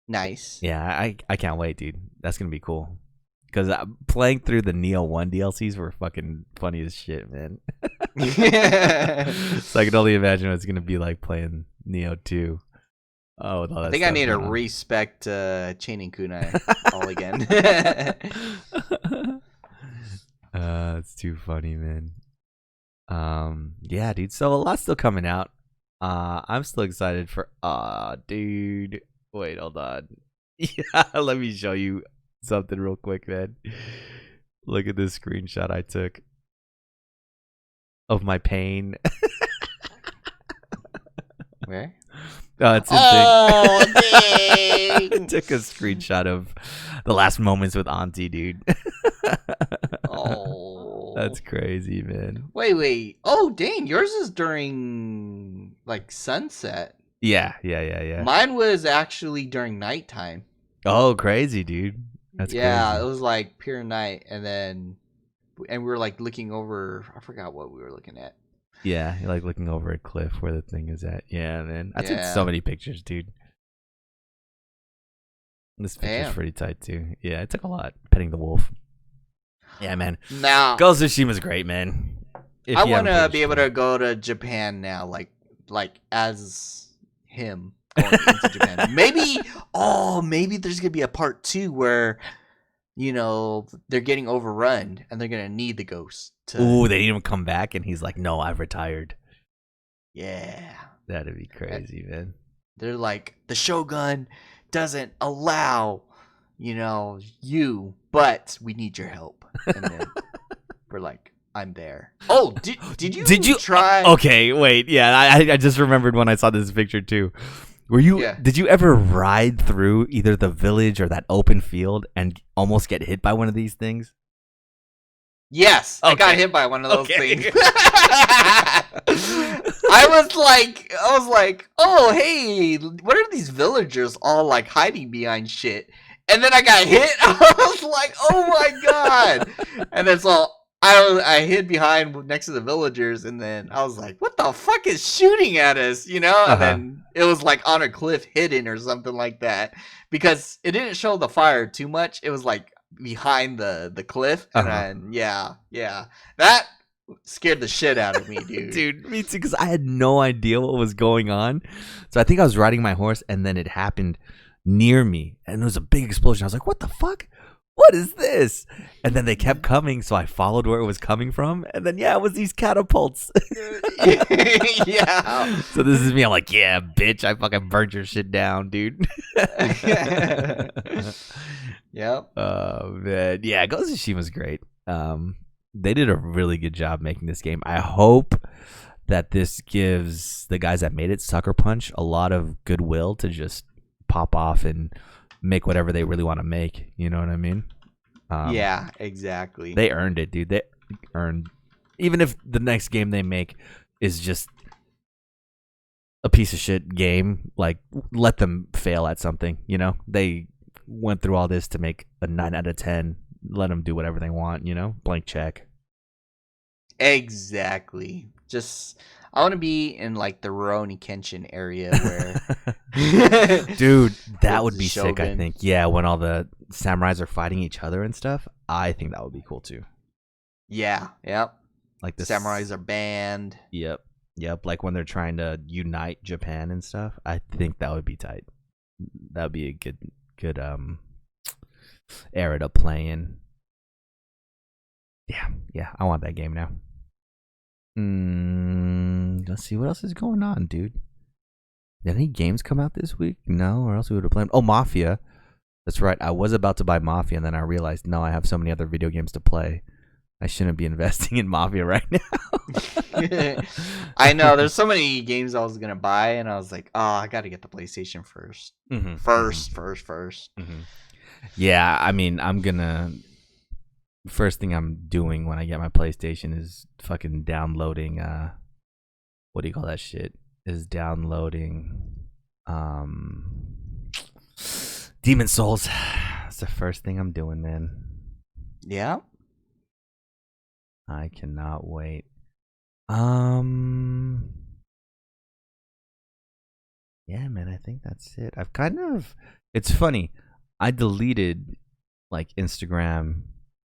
Nice. Yeah, I can't wait, dude. That's gonna be cool. Because playing through the Neo 1 DLCs were fucking funny as shit, man. So I can only imagine what it's gonna be like playing Neo 2. Oh, with all I that think I stuff need to going on. respect chaining kunai all again. It's too funny, man. Yeah, dude. So a lot's still coming out. I'm still excited for. Dude. Wait, hold on. Yeah, let me show you something real quick, man. Look at this screenshot I took of my pain. Where? It's in thing. Oh, I dang! took a screenshot of the last moments with Auntie, dude. Oh. That's crazy, man. Wait. Oh, dang. Yours is during, like, sunset. Yeah. Mine was actually during nighttime. Oh, crazy, dude. That's Yeah, it crazy. was, like, pure night. And we were, like, looking over. I forgot what we were looking at. Yeah, you're like looking over a cliff where the thing is at. Yeah, man. I took so Yeah. many pictures, dude. This picture's Damn. pretty tight too. Yeah, I took a lot. Petting the wolf. Yeah, man. Now, Ghost of Tsushima's great, man. I If you want haven't played to it, be you able should. to go to Japan now, like as him going into Japan. Maybe there's gonna be a part 2 where they're getting overrun and they're gonna need the ghost to. Ooh, they didn't even come back, and he's like, "No, I've retired." Yeah, That'd be and crazy, man. they're like the Shogun doesn't allow you, but we need your help, and then we're like, I'm there. Oh, did Did you you? try? Okay, wait. Yeah, I just remembered when I saw this picture too. Were you? Yeah. Did you ever ride through either the village or that open field and almost get hit by one of these things? Yes, I got Okay. hit by one of those things. Okay. I was like, oh hey, what are these villagers all like hiding behind shit? And then I got hit. I was like, oh my god! And then so I hid behind next to the villagers, and then I was like, what the fuck is shooting at us? Uh And huh. then it was like on a cliff hidden or something like that, because it didn't show the fire too much. It was like behind the cliff, Uh and huh. then yeah, that scared the shit out of me, dude. Dude, me too, because I had no idea what was going on. So I think I was riding my horse, and then it happened near me, and there was a big explosion. I was like, "What the fuck? What is this?" And then they kept coming, so I followed where it was coming from, and then yeah, it was these catapults. Yeah. So this is me. I'm like, "Yeah, bitch, I fucking burned your shit down, dude." Yep. Man, yeah, Ghost of Tsushima's great. They did a really good job making this game. I hope that this gives the guys that made it, Sucker Punch, a lot of goodwill to just pop off and make whatever they really want to make. You know what I mean? Yeah, exactly. They earned it, dude. They earned. Even if the next game they make is just a piece of shit game, like let them fail at something. You know, they went through all this to make a 9 out of 10. Let them do whatever they want. You know, blank check. Exactly. Just I want to be in like the Rurouni Kenshin area where Dude, that would the be sick. I Shogun. think. Yeah, when all the samurais are fighting each other and stuff, I think that would be cool too. Yeah, yep. Like this. Samurais are banned. Yep. Like when they're trying to unite Japan and stuff, I think that would be tight. That would be a good era to play in. Yeah. I want that game now. Let's see what else is going on, dude. Did any games come out this week? No, or else we would have played. Oh, Mafia. That's right. I was about to buy Mafia, and then I realized, no, I have so many other video games to play. I shouldn't be investing in Mafia right now. I know there's so many games I was gonna buy, and I was like, oh, I gotta get the PlayStation first. Mhm, First. Yeah, I mean, I'm gonna. First thing I'm doing when I get my PlayStation is fucking downloading. What do you call that shit? Is downloading. Demon Souls. That's the first thing I'm doing, man. Yeah. I cannot wait. Um, Yeah, man, I think that's it. It's funny. I deleted like Instagram.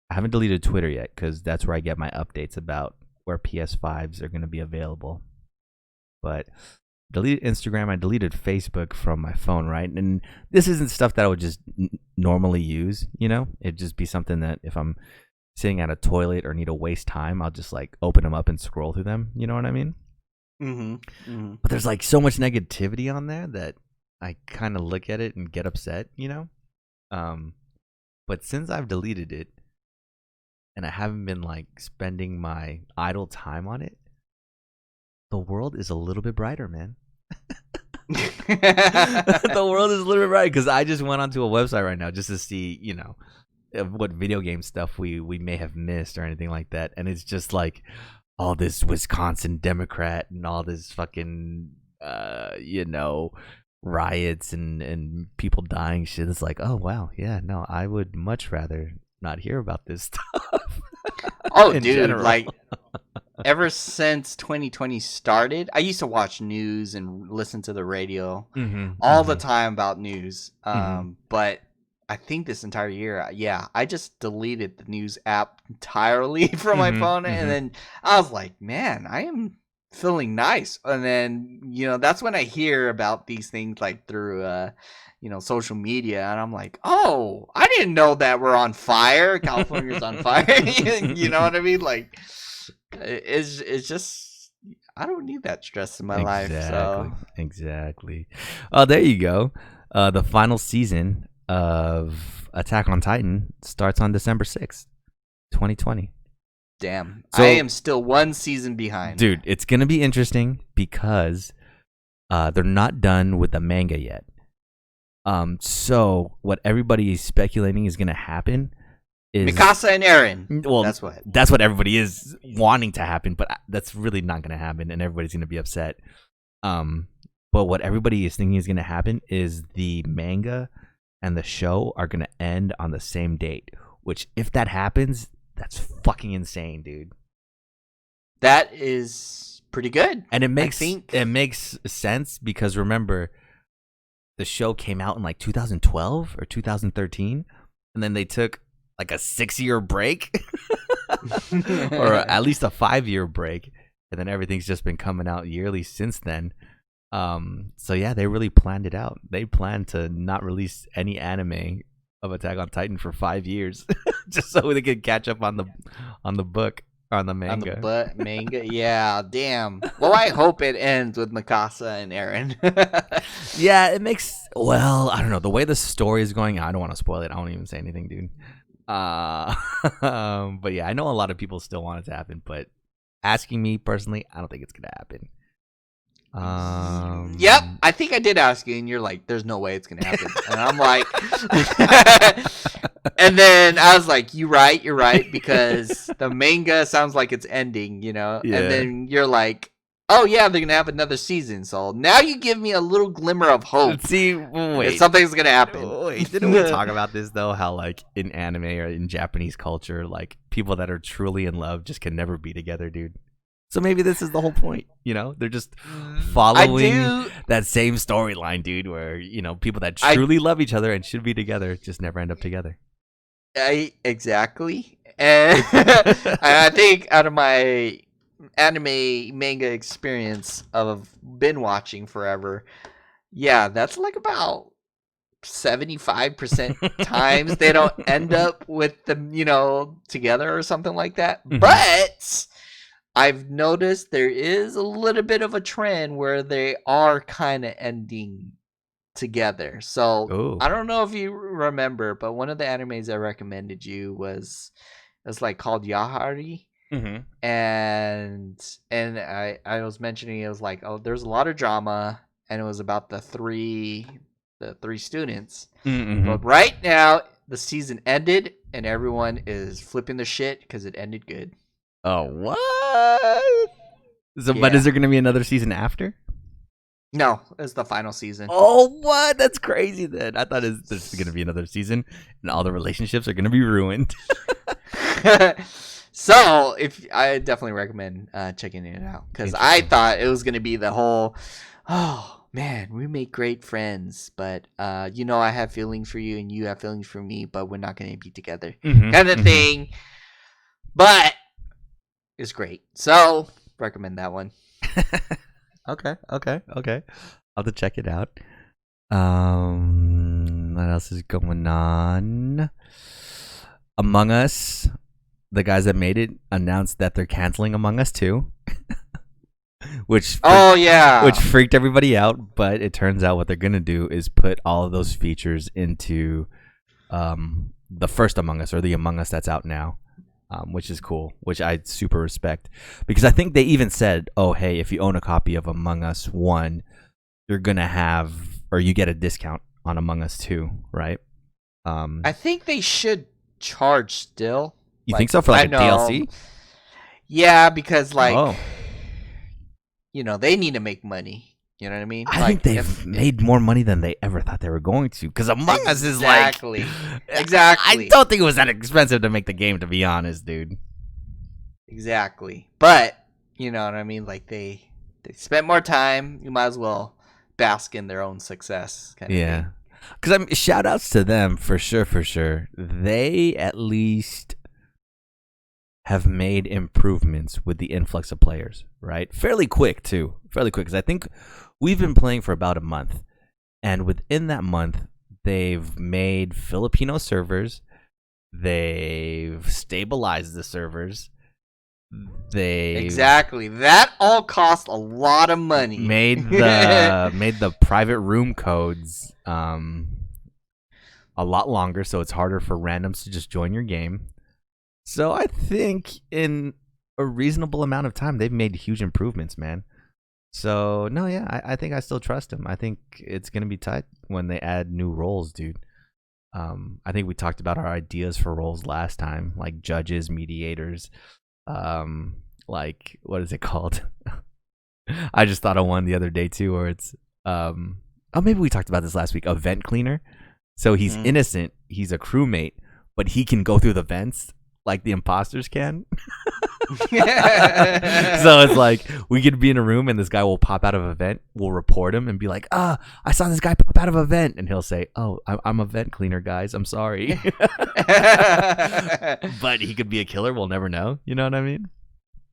I haven't deleted Twitter yet because that's where I get my updates about where PS5s are going to be available. But deleted Instagram. I deleted Facebook from my phone, right? And this isn't stuff that I would just normally use, It'd just be something that if I'm sitting at a toilet or need to waste time, I'll just like open them up and scroll through them. You know what I mean? Mm-hmm. Mm-hmm. But there's like so much negativity on there that I kind of look at it and get upset, But since I've deleted it and I haven't been like spending my idle time on it, the world is a little bit brighter, man. The world is a little bit brighter because I just went onto a website right now just to see, what video game stuff we may have missed or anything like that. And it's just like all this Wisconsin Democrat and all this fucking, riots and people dying shit. It's like, oh, wow. Yeah, no, I would much rather not hear about this stuff. Oh, dude, general. Like ever since 2020 started, I used to watch news and listen to the radio all the time about news. But I think this entire year, I just deleted the news app entirely from my phone. And then I was like, man, I am feeling nice. And then, that's when I hear about these things like through, social media. And I'm like, oh, I didn't know that we're on fire. California's on fire. You know what I mean? Like, it's just, I don't need that stress in my life. So. Exactly. Oh, there you go. The final season of Attack on Titan starts on December 6th, 2020. Damn. So, I am still one season behind. Dude, it's going to be interesting because they're not done with the manga yet. So what everybody is speculating is going to happen is Mikasa and Eren. Well, that's what everybody is wanting to happen, but that's really not going to happen and everybody's going to be upset. But what everybody is thinking is going to happen is the manga and the show are going to end on the same date, which if that happens, that's fucking insane, dude. That is pretty good. And it makes sense because remember, the show came out in like 2012 or 2013, and then they took like a 6-year break or at least a 5-year break, and then everything's just been coming out yearly since then. So yeah, they really planned it out. They planned to not release any anime of Attack on Titan for 5 years, just so they could catch up on the book, on the manga. On the manga, yeah, damn. Well, I hope it ends with Mikasa and Eren. Yeah, it makes. Well, I don't know the way the story is going. I don't want to spoil it. I won't even say anything, dude. But yeah, I know a lot of people still want it to happen, but asking me personally, I don't think it's gonna happen. Yep, I think I did ask you, and you're like, "There's no way it's gonna happen," and I'm like, and then I was like, you're right, because the manga sounds like it's ending, Yeah. And then you're like, oh yeah, they're gonna have another season. So now you give me a little glimmer of hope. See, wait, something's gonna happen. Wait, didn't we talk about this though? How like in anime or in Japanese culture, like people that are truly in love just can never be together, dude. So maybe this is the whole point, They're just following that same storyline, dude, where, people that truly love each other and should be together just never end up together. Exactly. And I think out of my anime manga experience of been watching forever, yeah, that's like about 75% times they don't end up with them, together or something like that. Mm-hmm. But I've noticed there is a little bit of a trend where they are kind of ending together. So Ooh. I don't know if you remember, but one of the animes I recommended you was like called Yahari. Mm-hmm. And I was mentioning it was like, oh, there's a lot of drama, and it was about the three students. Mm-hmm. But right now the season ended and everyone is flipping the shit because it ended good. Oh, what? So, yeah. But is there going to be another season after? No, it's the final season. Oh, what? That's crazy then. I thought there's going to be another season and all the relationships are going to be ruined. So, I definitely recommend checking it out because I thought it was going to be the whole, man, we make great friends, but I have feelings for you and you have feelings for me, but we're not gonna be together, kind of thing. But it's great, so recommend that one. Okay. I'll have to check it out. What else is going on? Among Us, the guys that made it announced that they're canceling Among Us 2. which freaked everybody out, but it turns out what they're going to do is put all of those features into the first Among Us, or the Among Us that's out now. Which is cool, which I super respect, because I think they even said, oh, hey, if you own a copy of Among Us 1, you're going to have, or you get a discount on Among Us 2, right? I think they should charge still. You think so, for like a DLC? Yeah, because they need to make money. You know what I mean? I think they've made more money than they ever thought they were going to. Because Among Us is exactly. I don't think it was that expensive to make the game, to be honest, dude. Exactly. But, you know what I mean? Like, they spent more time. You might as well bask in their own success. Yeah. Because shout outs to them, for sure. They at least have made improvements with the influx of players, right? Fairly quick, too. Because I think we've been playing for about a month. And within that month, they've made Filipino servers. They've stabilized the servers. Exactly. That all cost a lot of money. Made the private room codes a lot longer, so it's harder for randoms to just join your game. So I think in a reasonable amount of time, they've made huge improvements, man. So no, yeah, I think I still trust them. I think it's gonna be tight when they add new roles, dude. I think we talked about our ideas for roles last time, like judges, mediators, like what is it called? I just thought of one the other day too, where it's maybe we talked about this last week. Event cleaner. So he's innocent. He's a crewmate, but he can go through the vents like the imposters can. So it's like we could be in a room and this guy will pop out of a vent. We'll report him and be like, I saw this guy pop out of a vent, and he'll say, "Oh, I'm a vent cleaner, guys. I'm sorry." But he could be a killer. We'll never know. You know what I mean?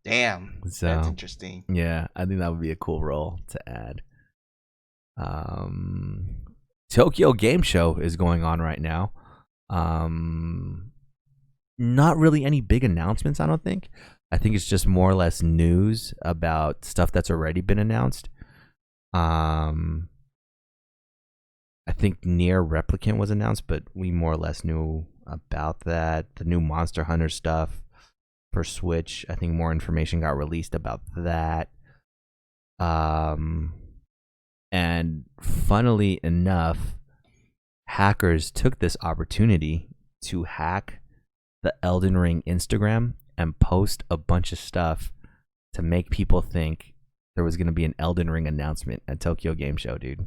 Damn. So, that's interesting. Yeah, I think that would be a cool role to add. Tokyo Game Show is going on right now. Not really any big announcements, I don't think. I think it's just more or less news about stuff that's already been announced. I think Nier Replicant was announced, but we more or less knew about that. The new Monster Hunter stuff for Switch, I think more information got released about that. And funnily enough, hackers took this opportunity to hack the Elden Ring Instagram and post a bunch of stuff to make people think there was going to be an Elden Ring announcement at Tokyo Game Show, dude.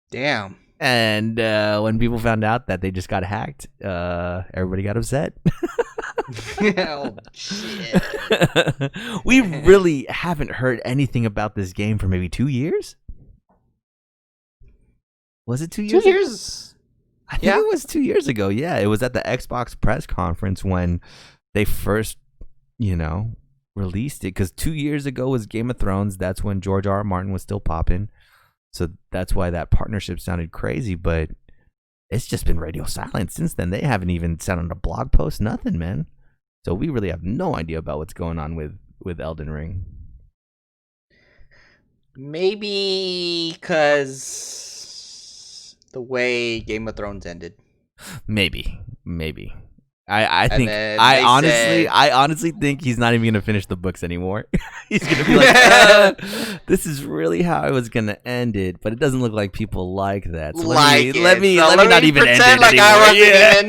Damn. And when people found out that they just got hacked, everybody got upset. Oh, shit. We really haven't heard anything about this game for maybe 2 years? Was it 2 years? 2 years? I think it was 2 years ago. Yeah, it was at the Xbox press conference when they first, released it. Because 2 years ago was Game of Thrones. That's when George R. R. Martin was still popping. So that's why that partnership sounded crazy. But it's just been radio silent since then. They haven't even sent out a blog post, nothing, man. So we really have no idea about what's going on with Elden Ring. Maybe because the way Game of Thrones ended. Maybe. I honestly think he's not even gonna finish the books anymore. He's gonna be like, this is really how I was gonna end it, but it doesn't look like people like that. So let me not even end it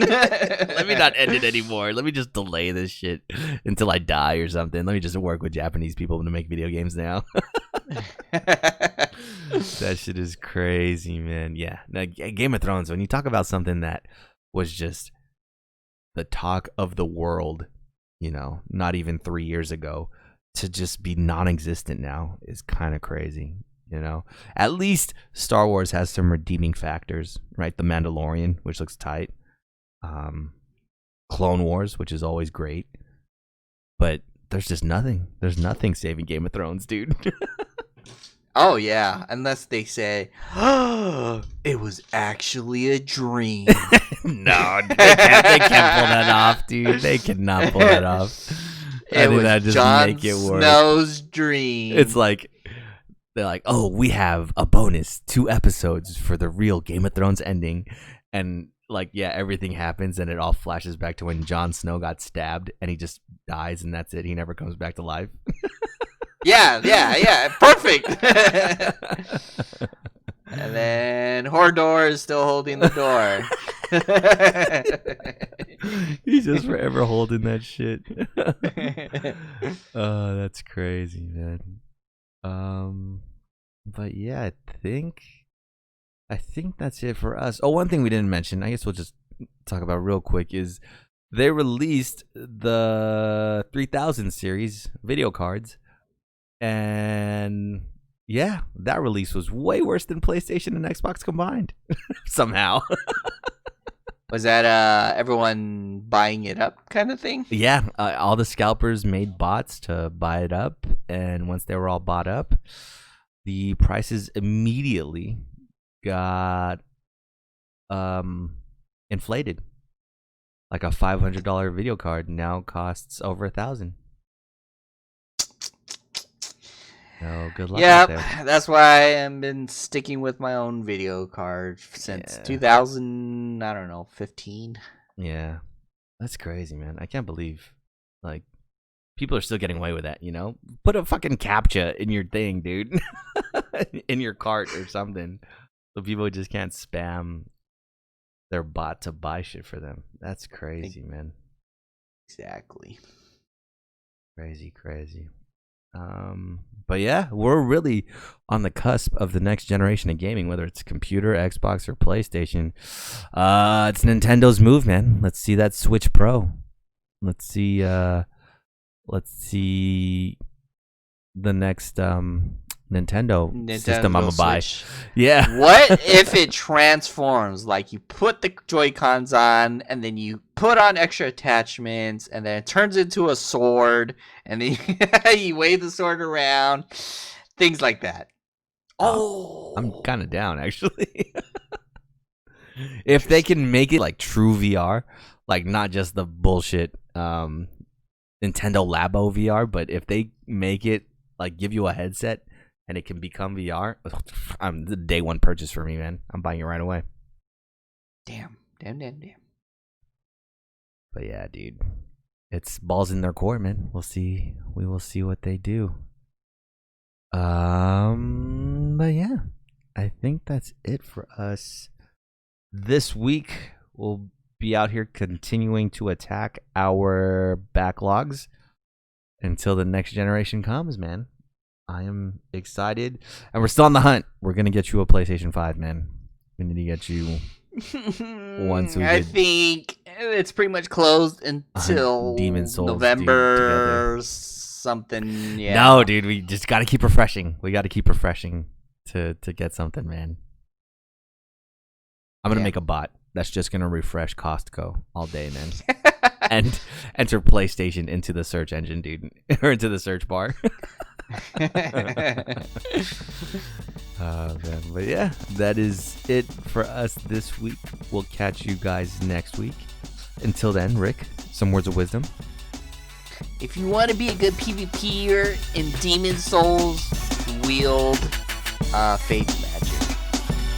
anymore. Let me not end it anymore. Let me just delay this shit until I die or something. Let me just work with Japanese people to make video games now. That shit is crazy, man. Yeah, now, Game of Thrones. When you talk about something that was just the talk of the world, not even 3 years ago, to just be non-existent now is kind of crazy. You know, at least Star Wars has some redeeming factors, right? The Mandalorian, which looks tight. Clone Wars, which is always great. But there's just nothing. There's nothing saving Game of Thrones, dude. Oh yeah, unless they say, "Oh, it was actually a dream." No, they can't pull that off, dude. They cannot pull that off. It was that just Jon make it work. Snow's dream. It's like they're like, oh, we have a bonus 2 episodes for the real Game of Thrones ending, and like, yeah, everything happens, and it all flashes back to when Jon Snow got stabbed, and he just dies, and that's it. He never comes back to life. Yeah. Perfect. And then Hodor is still holding the door. He's just forever holding that shit. Oh, that's crazy, man. But yeah, I think that's it for us. Oh, one thing we didn't mention, I guess we'll just talk about real quick, is they released the 3000 series video cards, and yeah, that release was way worse than PlayStation and Xbox combined. Somehow. Was that everyone buying it up kind of thing? Yeah, all the scalpers made bots to buy it up, and once they were all bought up, the prices immediately got inflated. Like a $500 video card now costs over $1,000. So good luck. Yeah, out there. that's why I've been sticking with my own video card since 2000. I don't know, 15. Yeah, that's crazy, man. I can't believe like people are still getting away with that. You know, put a fucking CAPTCHA in your thing, dude, in your cart or something, so people just can't spam their bot to buy shit for them. That's crazy, man. Exactly. Crazy. But yeah, we're really on the cusp of the next generation of gaming, whether it's computer, Xbox, or PlayStation. It's Nintendo's move, man. Let's see that Switch Pro. Let's see the next Nintendo system I'm gonna buy. Yeah. What if it transforms? Like you put the Joy-Cons on, and then you put on extra attachments, and then it turns into a sword, and then you wave the sword around. Things like that. Oh, I'm kind of down, actually. If they can make it like true VR, like not just the bullshit Nintendo Labo VR, but if they make it like give you a headset and it can become VR, the day one purchase for me, man. I'm buying it right away. Damn. But yeah, dude, it's balls in their court, man. We will see what they do. But yeah, I think that's it for us this week. We'll be out here continuing to attack our backlogs until the next generation comes, man. I am excited, and we're still on the hunt. We're gonna get you a PlayStation 5, man. We need to get you once we. I think it's pretty much closed until Demon Souls November something. Yeah. No, dude, we just gotta keep refreshing. We gotta keep refreshing to get something, man. I'm gonna make a bot that's just gonna refresh Costco all day, man. And enter PlayStation into the search engine, dude, or into the search bar. Man. But yeah, that is it for us this week. We'll catch you guys next week. Until then, Rick, some words of wisdom. If you want to be a good PvPer in Demon Souls, wield Faith Magic.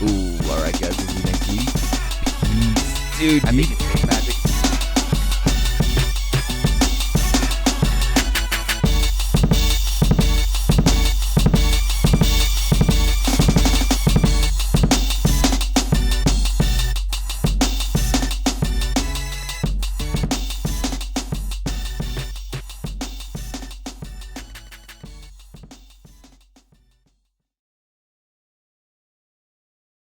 Ooh, alright guys, we'll see you next week. Peace. Dude, I think it's Faith Magic.